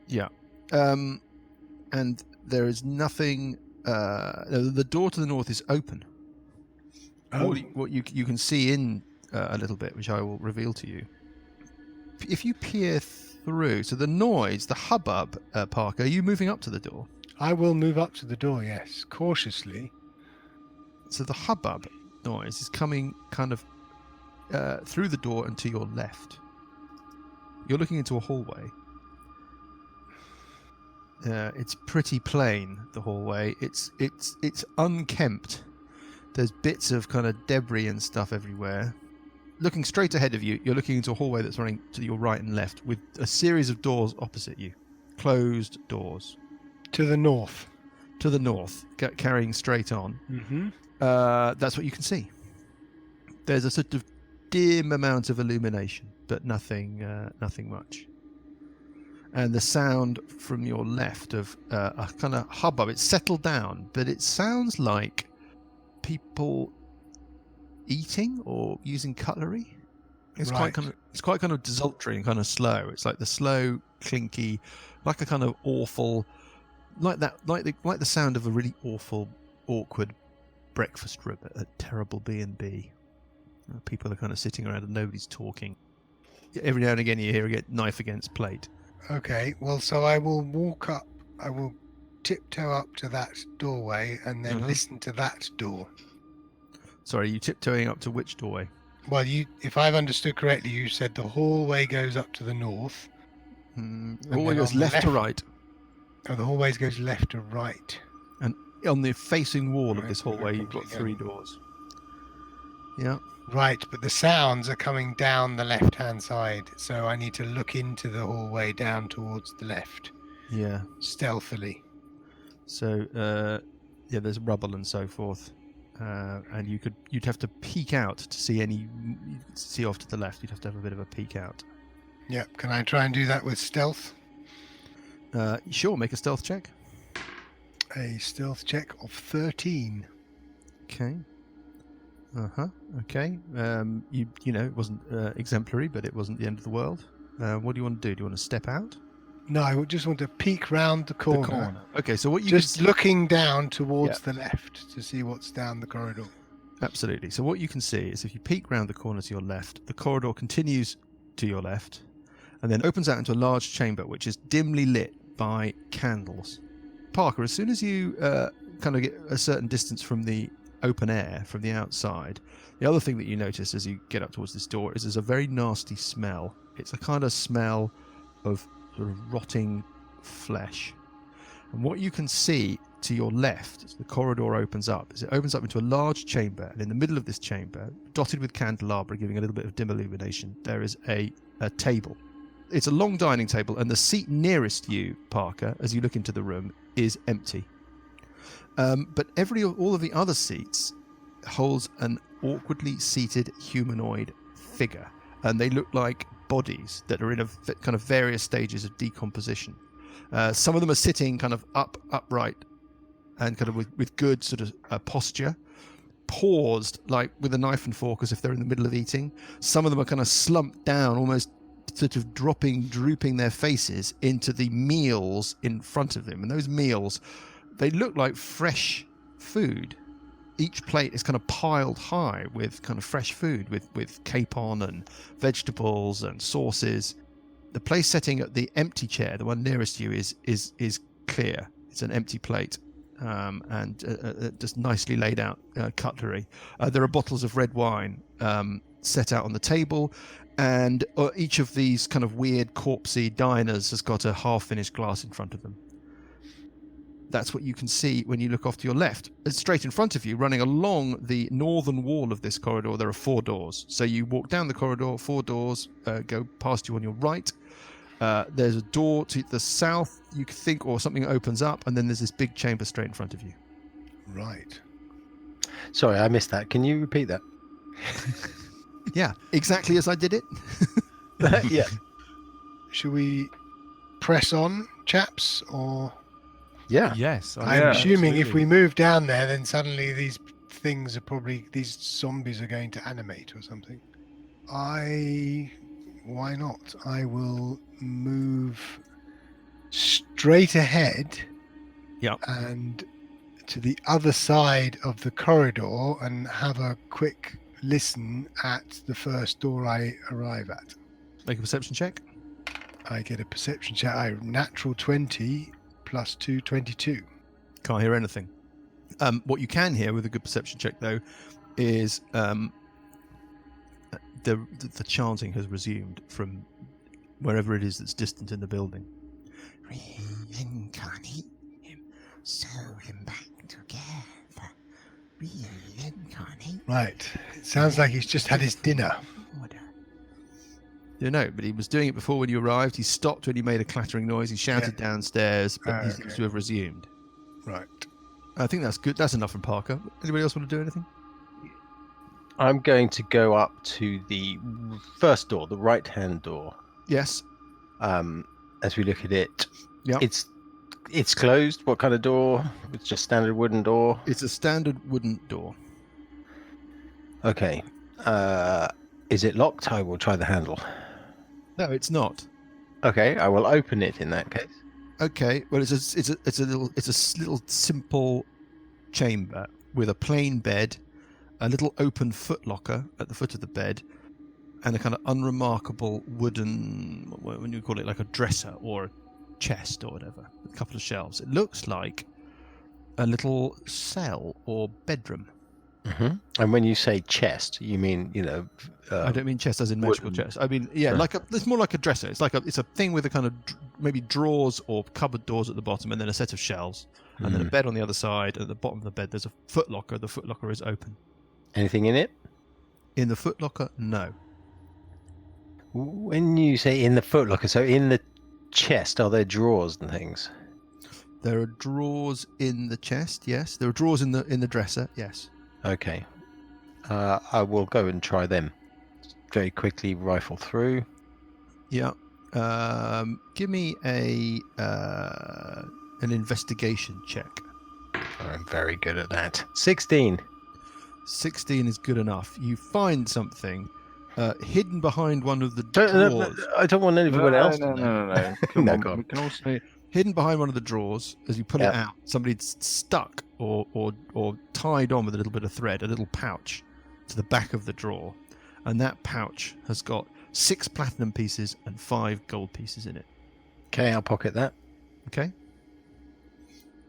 Yeah. And there is nothing. The door to the north is open. Oh, What you can see in a little bit, which I will reveal to you. If you peer through, so the noise, the hubbub, Parker, are you moving up to the door? I will move up to the door. Yes, cautiously. So the hubbub noise is coming kind of through the door and to your left. You're looking into a hallway. It's pretty plain, the hallway. It's unkempt. There's bits of kind of debris and stuff everywhere. Looking straight ahead of you, you're looking into a hallway that's running to your right and left with a series of doors opposite you. Closed doors. To the north. To the north, carrying straight on. Mm-hmm. That's what you can see. There's a sort of dim amount of illumination, but nothing much. And the sound from your left of a kind of hubbub. It's settled down, but it sounds like people eating or using cutlery. It's Right. quite kind of desultory and kind of slow. It's like the slow, clinky, like a kind of awful, like the sound of a really awful, awkward breakfast room at a terrible B&B. People are kind of sitting around and nobody's talking. Every now and again you hear a knife against plate. Okay, well, so I will walk up. I will tiptoe up to that doorway and then listen to that door. Sorry, you tiptoeing up to which doorway? Well, if I've understood correctly, you said the hallway goes up to the north. The hallway goes on the left to right. Oh, the hallway goes left to right. And on the facing wall of Right, this hallway, right, you've got okay, 3 yeah. doors. Yeah. Right, but the sounds are coming down the left-hand side, so I need to look into the hallway down towards the left, Yeah. stealthily. So, there's rubble and so forth. And you'd have to peek out to see off to the left. You'd have to have a bit of a peek out. Yep, can I try and do that with stealth? Sure, make a stealth check. A stealth check of 13. Okay. Okay. It wasn't exemplary, but it wasn't the end of the world. What do you want to do? Do you want to step out? No, I would just want to peek round the corner. Okay, so what you Just looking down towards the left to see what's down the corridor. Absolutely. So what you can see is if you peek round the corner to your left, the corridor continues to your left and then opens out into a large chamber which is dimly lit by candles. Parker, as soon as you kind of get a certain distance from the open air, from the outside, the other thing that you notice as you get up towards this door is there's a very nasty smell. It's a kind of smell of sort of rotting flesh. And what you can see to your left as the corridor opens up is it opens up into a large chamber, and in the middle of this chamber, dotted with candelabra giving a little bit of dim illumination, there is a table. It's a long dining table, and the seat nearest you, Parker, as you look into the room, is empty. But all of the other seats holds an awkwardly seated humanoid figure, and they look like bodies that are in kind of various stages of decomposition. Some of them are sitting kind of upright and kind of with good sort of posture, paused like with a knife and fork as if they're in the middle of eating. Some of them are kind of slumped down, almost sort of drooping their faces into the meals in front of them. And those meals, they look like fresh food. Each plate is kind of piled high with kind of fresh food, with capon and vegetables and sauces. The place setting at the empty chair, the one nearest you, is clear. It's an empty plate and just nicely laid out cutlery. There are bottles of red wine set out on the table, and each of these kind of weird corpsey diners has got a half-finished glass in front of them. That's what you can see when you look off to your left. Straight in front of you, running along the northern wall of this corridor, there are 4 doors. So you walk down the corridor, 4 doors go past you on your right. There's a door to the south, you think, or something opens up, and then there's this big chamber straight in front of you. Right. Sorry, I missed that. Can you repeat that? Yeah, exactly as I did it. Yeah. Should we press on, chaps, or... Yeah. Yes. I'm assuming if we move down there, then suddenly these zombies are going to animate or something. Why not? I will move straight ahead. Yep. And to the other side of the corridor and have a quick listen at the first door I arrive at. Make a perception check. I get a perception check. Natural 20 plus 2, 22. Can't hear anything. What you can hear with a good perception check, though, is the chanting has resumed from wherever it is that's distant in the building. Reincarnate him, sew him back together. Reincarnate. Right. It sounds like he's just had his dinner. You know, but he was doing it before when you arrived. He stopped when you made a clattering noise. He shouted downstairs, but he seems to have resumed. Right. I think that's good. That's enough from Parker. Anybody else want to do anything? I'm going to go up to the first door, the right-hand door. Yes. As we look at it, Yeah. it's closed. What kind of door? It's just standard wooden door. It's a standard wooden door. Okay. Is it locked? I will try the handle. No, it's not. Okay, I will open it in that case. Okay. Well, it's a little simple chamber with a plain bed, a little open footlocker at the foot of the bed, and a kind of unremarkable wooden, what do you call it, like a dresser or a chest or whatever, a couple of shelves. It looks like a little cell or bedroom. Mm-hmm. And when you say chest, you mean, I don't mean chest as in magical wooden. chest. I mean, yeah, Sure. it's more like a dresser. It's a thing with a kind of maybe drawers or cupboard doors at the bottom, and then a set of shelves, and then a bed on the other side. At the bottom of the bed, there's a footlocker. The footlocker is open. Anything in it? In the footlocker, no. When you say in the footlocker, so in the chest, are there drawers and things? There are drawers in the chest. Yes, there are drawers in the dresser. Yes. Okay. I will go and try them. Very quickly rifle through. Yeah. Give me an investigation check. I'm very good at that. 16. 16 is good enough. You find something hidden behind one of the No, drawers. I don't want anyone else to know. No. Come No, on, go on. we can also. Hidden behind one of the drawers, as you pull it out, somebody's stuck or tied on with a little bit of thread, a little pouch to the back of the drawer. And that pouch has got 6 platinum pieces and 5 gold pieces in it. Okay, I'll pocket that. Okay?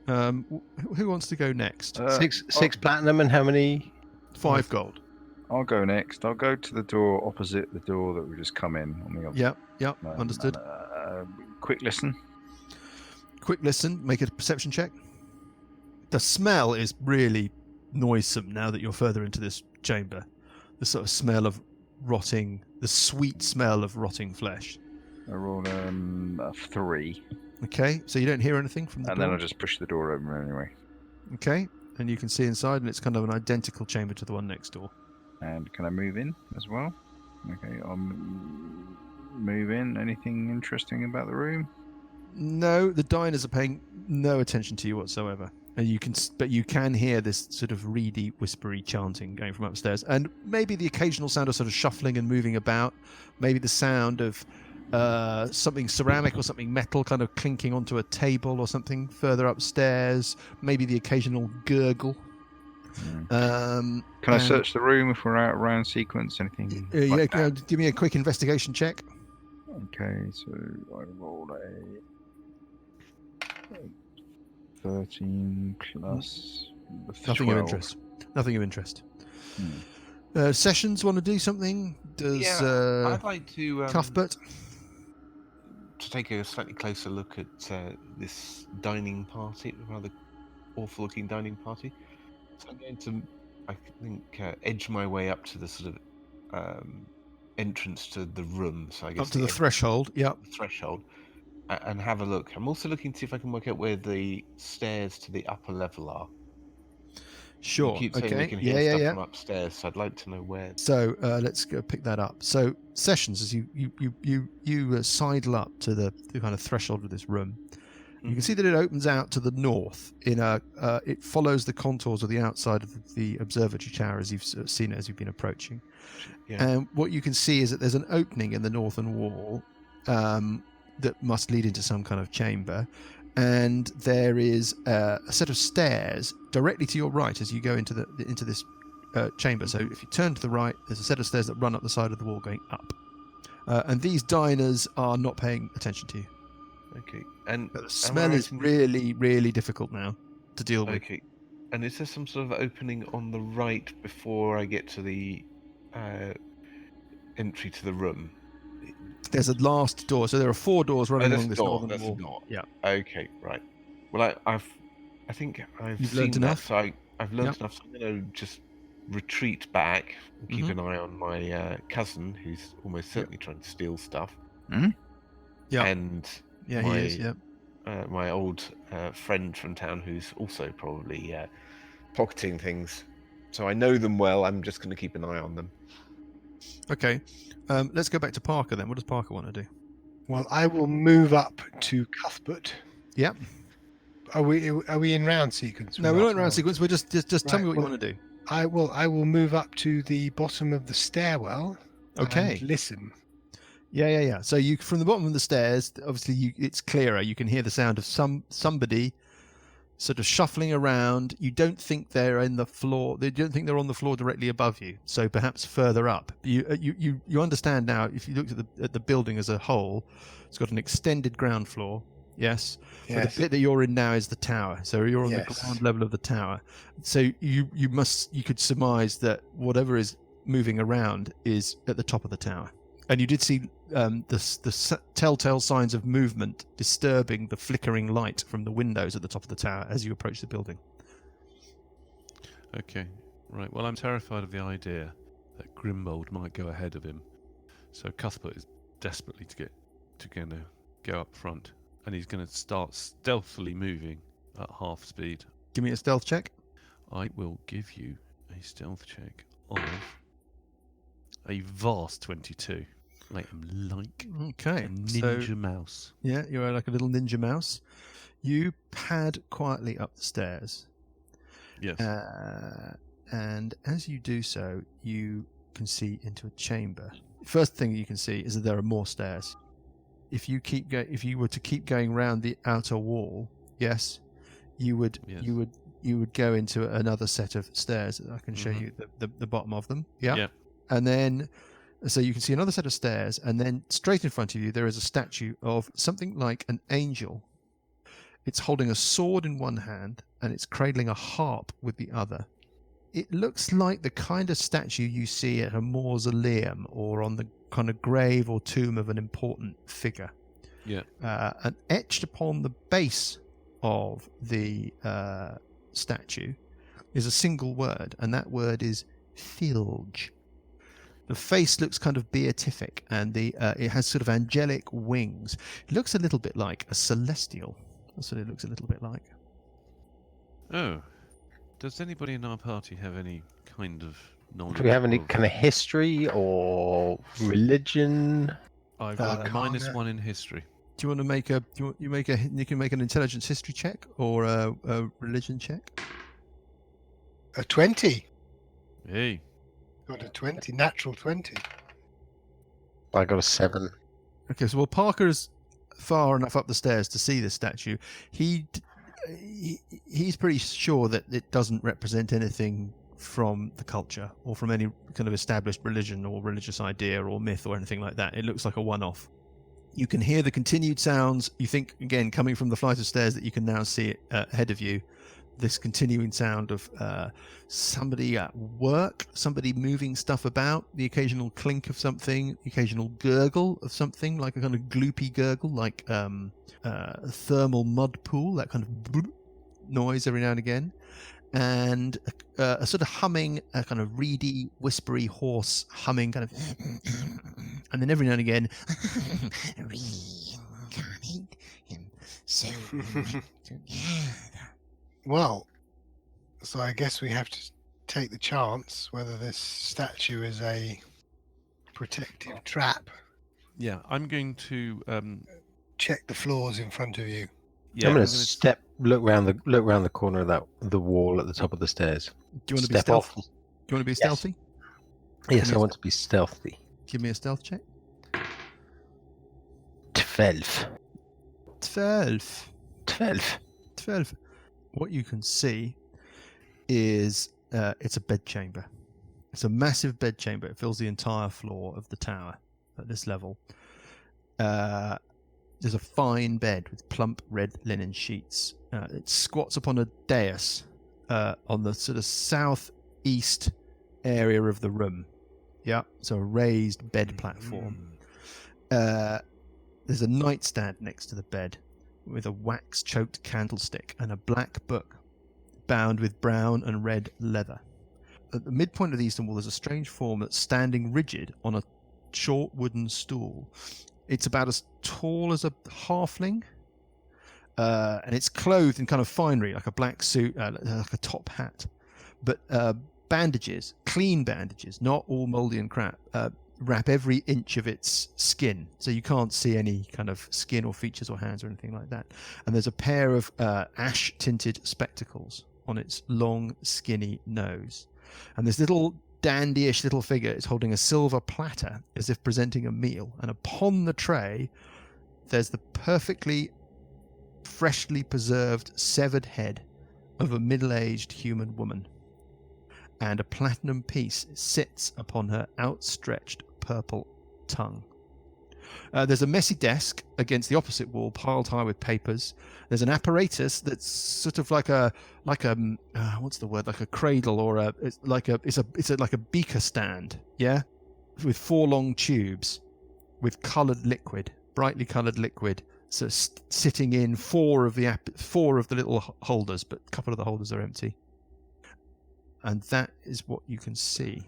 Who wants to go next? Six platinum and how many? 5 gold. I'll go next. I'll go to the door opposite the door that we just come in on the other. Yep, understood. Quick listen. Quick listen, make a perception check. The smell is really noisome now that you're further into this chamber. The sort of smell of rotting, the sweet smell of rotting flesh. I rolled a 3. Okay, so you don't hear anything from the And door? then I'll just push the door open anyway. Okay, and you can see inside, and it's kind of an identical chamber to the one next door. And can I move in as well? Okay, I'll move in. Anything interesting about the room? No, the diners are paying no attention to you whatsoever. And you can hear this sort of reedy, whispery chanting going from upstairs, and maybe the occasional sound of sort of shuffling and moving about. Maybe the sound of something ceramic or something metal kind of clinking onto a table or something further upstairs. Maybe the occasional gurgle. Can I search the room if we're out of round sequence? Anything? Like that? Give me a quick investigation check. Okay, so I rolled a 13 plus Nothing 12. of interest. Nothing of interest. Sessions want to do something? Does I'd like to Cuthbert? to take a slightly closer look at this dining party, rather awful-looking dining party. So I'm going to, I think, edge my way up to the sort of entrance to the room. So I guess Up to the threshold. Yep. threshold, and have a look. I'm also looking to see if I can work out where the stairs to the upper level are. Sure. You keep saying Okay. we can hear stuff Yeah. from upstairs, so I'd like to know where. So let's go pick that up. So Sessions, as you sidle up to the kind of threshold of this room, you can see that it opens out to the north. It follows the contours of the outside of the observatory tower as you've seen it as you've been approaching. Yeah. And what you can see is that there's an opening in the northern wall that must lead into some kind of chamber. And there is a set of stairs directly to your right as you go into this chamber. So if you turn to the right, there's a set of stairs that run up the side of the wall going up. And these diners are not paying attention to you. Okay. And But the smell is really, really difficult now to deal with. okay. And is there some sort of opening on the right before I get to the entry to the room? There's a last door, so there are 4 doors running along That's this a door. northern That's wall. a door. Yeah. Okay, right. Well, I think I've You've seen learnt that, enough? so I've learned Yep. enough. So I'm going to just retreat back and keep Mhm. an eye on my cousin, who's almost certainly trying to steal stuff. Yeah. And Yeah, my he is. Yeah. my old friend from town, who's also probably pocketing things. So I know them well. I'm just going to keep an eye on them. Okay. Let's go back to Parker then. What does Parker want to do? Well, I will move up to Cuthbert. Yep. Are we in round sequence? No, we're not in round sequence. We're just tell Right, me what you well, want to do. I will move up to the bottom of the stairwell. Okay. And listen. Yeah. So you from the bottom of the stairs, obviously it's clearer. You can hear the sound of somebody sort of shuffling around. You don't think they're in the floor. They don't think they're on the floor directly above you. So perhaps further up. You understand now. If you looked at the building as a whole, it's got an extended ground floor. Yes. But Yes. the bit that you're in now is the tower. So you're on the Yes. ground level of the tower. So you could surmise that whatever is moving around is at the top of the tower. And you did see the telltale signs of movement disturbing the flickering light from the windows at the top of the tower as you approach the building. Okay, right. Well, I'm terrified of the idea that Grimbold might go ahead of him. So Cuthbert is desperately going to go up front, and he's going to start stealthily moving at half speed. Give me a stealth check. I will give you a stealth check of a vast 22. I am like Okay. a ninja mouse. Yeah, you're like a little ninja mouse. You pad quietly up the stairs. Yes. And as you do so, you can see into a chamber. First thing you can see is that there are more stairs. If you were to keep going round the outer wall, yes, you would go into another set of stairs. I can show you the bottom of them. Yeah. Yeah. And then so you can see another set of stairs, and then straight in front of you there is a statue of something like an angel. It's holding a sword in one hand and it's cradling a harp with the other. It looks like the kind of statue you see at a mausoleum or on the kind of grave or tomb of an important figure. Yeah. And etched upon the base of the statue is a single word, and that word is Filge. The face looks kind of beatific, and it has sort of angelic wings. It looks a little bit like a celestial. That's what it looks a little bit like. Oh. Does anybody in our party have any kind of knowledge? Do we have any kind of history or religion? I've got Arcana. -1 in history. Do you want to make you can make an intelligence history check or a religion check? A 20. Hey. Got a 20. Natural 20. I got a 7. Okay, so Parker is far enough up the stairs to see this statue. He's pretty sure that it doesn't represent anything from the culture or from any kind of established religion or religious idea or myth or anything like that. It looks like a one-off. You can hear the continued sounds, you think, again, coming from the flight of stairs that you can now see ahead of you, this continuing sound of somebody at work, somebody moving stuff about, the occasional clink of something, the occasional gurgle of something, like a kind of gloopy gurgle, like a thermal mud pool, that kind of bloop noise every now and again, and a sort of humming, a kind of reedy, whispery, hoarse humming, kind of, and then every now and again, reincarnate him so we went together. Well, so I guess we have to take the chance whether this statue is a protective trap. Yeah, I'm going to Check the floors in front of you. yeah, I'm going gonna to look round the corner of the wall at the top of the stairs. do you want to be Step off. stealthy? Do you want to be stealthy? Yes, I want to be stealthy. Give me a stealth check. 12. 12. What you can see is it's a bedchamber. It's a massive bedchamber. It fills the entire floor of the tower at this level. There's a fine bed with plump red linen sheets. It squats upon a dais on the sort of southeast area of the room. Yeah, so a raised bed platform. There's a nightstand next to the bed with a wax-choked candlestick and a black book bound with brown and red leather. At the midpoint of the eastern wall, there's a strange form that's standing rigid on a short wooden stool. It's about as tall as a halfling, and it's clothed in kind of finery, like a black suit, like a top hat. But bandages, clean bandages, not all mouldy and crap, wrap every inch of its skin, so you can't see any kind of skin or features or hands or anything like that. And there's a pair of ash-tinted spectacles on its long, skinny nose. And this little dandyish little figure is holding a silver platter as if presenting a meal. And upon the tray, there's the perfectly freshly preserved severed head of a middle-aged human woman. And a platinum piece sits upon her outstretched purple tongue. There's a messy desk against the opposite wall, piled high with papers. There's an apparatus that's sort of like a what's the word? Like a cradle, or it's like a beaker stand, yeah, with 4 long tubes with coloured liquid, brightly coloured liquid, so sitting in 4 of the little holders, but a couple of the holders are empty. And that is what you can see.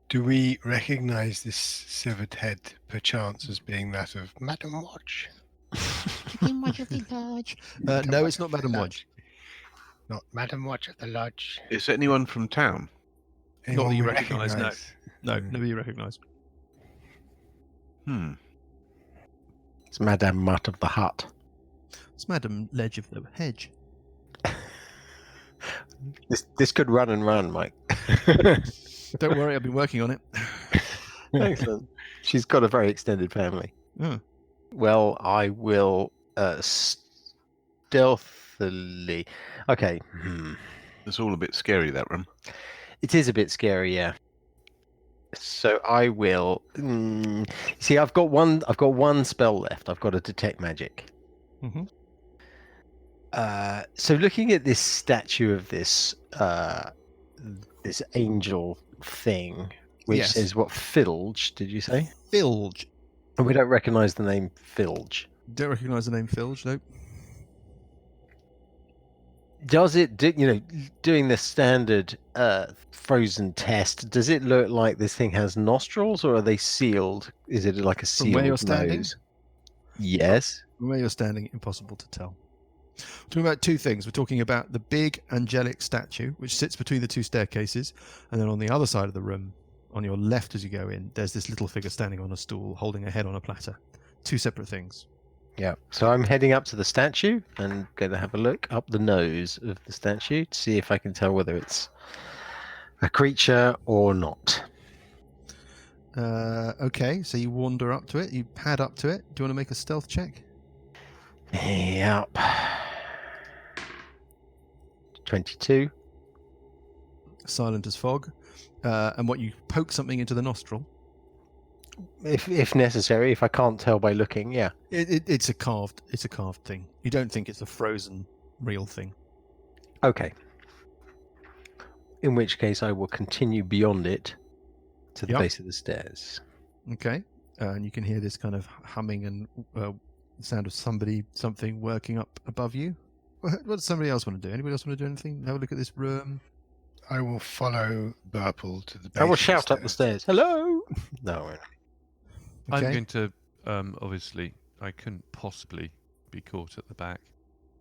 Do we recognise this severed head, perchance, as being that of Madam Watch? Madam Watch of the Lodge. No, it's not Madam Watch. Not Madam Watch of the Lodge. Is anyone from town? Anyone that you we recognise, no. recognise? No, never you recognise. It's Madame Mutt of the Hut. It's Madam Ledge of the Hedge. This could run and run, Mike. Don't worry, I've been working on it. Excellent. She's got a very extended family. Oh. Well, I will stealthily. Okay. It's all a bit scary, that room. It is a bit scary, yeah. So I will. See, I've got one spell left. I've got to detect magic. Mm-hmm. So looking at this statue of this angel thing, which Yes. says what, Filge? Did you say? Filge. We don't recognise the name Filge. Don't recognise the name Filge, though. Does it, doing the standard frozen test, does it look like this thing has nostrils, or are they sealed? Is it like a sealed where you're standing? nose? Yes. From where you're standing, impossible to tell. We're talking about 2 things. We're talking about the big angelic statue, which sits between the 2 staircases, and then on the other side of the room, on your left as you go in, there's this little figure standing on a stool, holding a head on a platter. 2 separate things. Yeah. So I'm heading up to the statue and going to have a look up the nose of the statue to see if I can tell whether it's a creature or not. Okay, so you wander up to it, you pad up to it. Do you want to make a stealth check? Yep. 22. Silent as fog. And what, you poke something into the nostril? If necessary, if I can't tell by looking, yeah. It's a carved thing. You don't think it's a frozen real thing. Okay. In which case I will continue beyond it to the base of the stairs. Okay. And you can hear this kind of humming and sound of something working up above you. What does somebody else want to do? Anybody else want to do anything? Have a look at this room. I will follow Burple to the base. I will shout up the stairs. Hello! No. I'm Okay. going to, obviously, I couldn't possibly be caught at the back.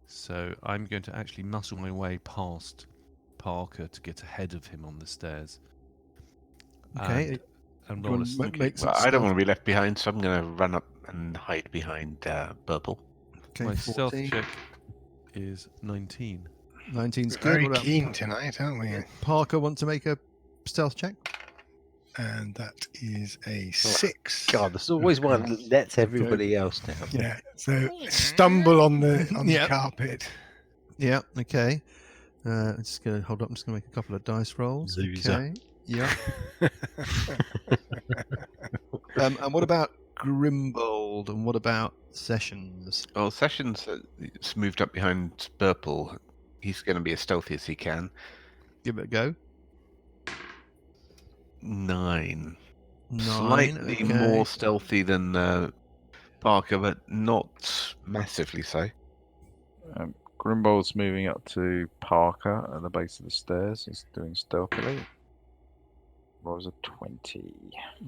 So I'm going to actually muscle my way past Parker to get ahead of him on the stairs. Okay. And Do you roll a want to sneaky- make some Well, I don't stealth? want to be left behind, so I'm going to run up and hide behind Burple. Okay, My stealth 14. check is 19. 19's good. Very What about keen tonight, aren't we? Parker want to make a stealth check? And that is a 6. God, there's always one that lets everybody else down. Yeah. So stumble on the Yeah. carpet. Yeah, okay. I'm just going to hold up. I'm just going to make a couple of dice rolls. Loser. Okay. Yeah. And what about Grimbold? And what about Sessions? Well, Sessions it's moved up behind Burple. He's going to be as stealthy as he can. Give it a go. 9. 9. Slightly Okay. more stealthy than Parker, but not massively so. Grimbold's moving up to Parker at the base of the stairs. He's doing stealthily. Rolls a 20.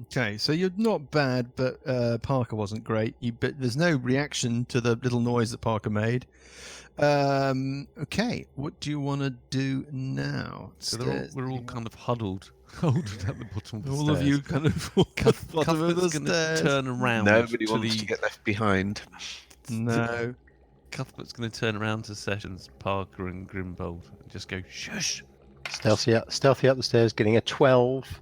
Okay, so you're not bad, but Parker wasn't great. But there's no reaction to the little noise that Parker made. Okay, what do you want to do now? So we're all kind of huddled at the bottom of the all stairs. of you kind of at the bottom of the Cuthbert's going to stairs. turn around. Nobody to wants the, to get left behind. No. Cuthbert's going to turn around to Sessions, Parker, and Grimbold and just go shush. Stealthy up the stairs, getting a 12.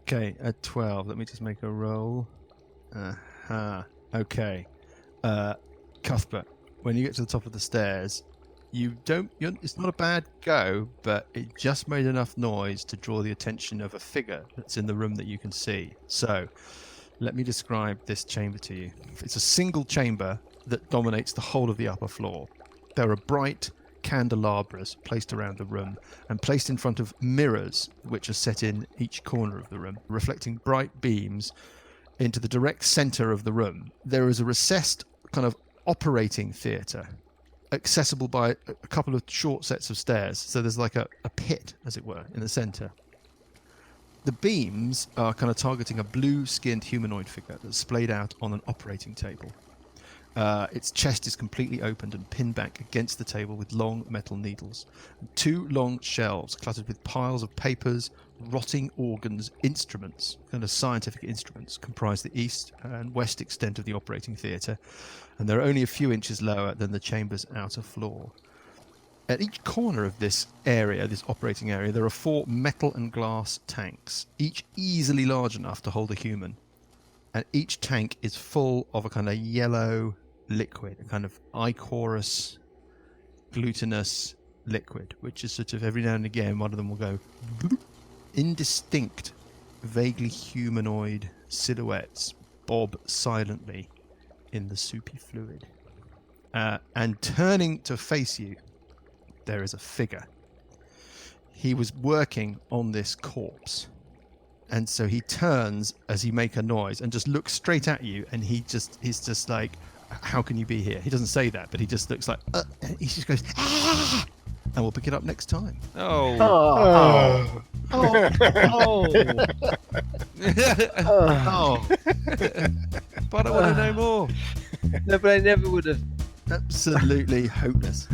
Okay, a 12. Let me just make a roll. Okay. Cuthbert, when you get to the top of the stairs, it's not a bad go, but it just made enough noise to draw the attention of a figure that's in the room that you can see. So, let me describe this chamber to you. It's a single chamber that dominates the whole of the upper floor. There are bright candelabras placed around the room and placed in front of mirrors which are set in each corner of the room, reflecting bright beams into the direct center of the room. There is a recessed kind of operating theatre accessible by a couple of short sets of stairs. So there's like a pit, as it were, in the center. The beams are kind of targeting a blue-skinned humanoid figure that's splayed out on an operating table. Its chest is completely opened and pinned back against the table with long metal needles. 2 long shelves cluttered with piles of papers, rotting organs, instruments, kind of scientific instruments, comprise the east and west extent of the operating theatre, and they're only a few inches lower than the chamber's outer floor. At each corner of this area, this operating area, there are 4 metal and glass tanks, each easily large enough to hold a human. And each tank is full of a kind of yellow liquid, a kind of ichorous, glutinous liquid, which is sort of every now and again one of them will go bloop. Indistinct, vaguely humanoid silhouettes bob silently in the soupy fluid. And turning to face you, there is a figure. He was working on this corpse. And so he turns as he make a noise and just looks straight at you, and he's just like, how can you be here? He doesn't say that, but he just looks like, he just goes, ah! And we'll pick it up next time. Oh. But I want to know more. No, but I never would have. Absolutely hopeless.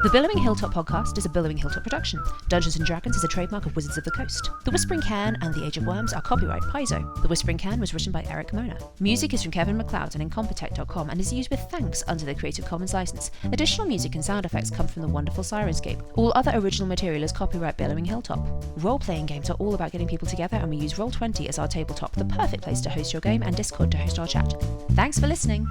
The Billowing Hilltop podcast is a Billowing Hilltop production. Dungeons & Dragons is a trademark of Wizards of the Coast. The Whispering Can and The Age of Worms are copyright Paizo. The Whispering Can was written by Eric Mona. Music is from Kevin MacLeod and Incompetech.com and is used with thanks under the Creative Commons license. Additional music and sound effects come from the wonderful Sirenscape. All other original material is copyright Billowing Hilltop. Role-playing games are all about getting people together, and we use Roll20 as our tabletop, the perfect place to host your game, and Discord to host our chat. Thanks for listening!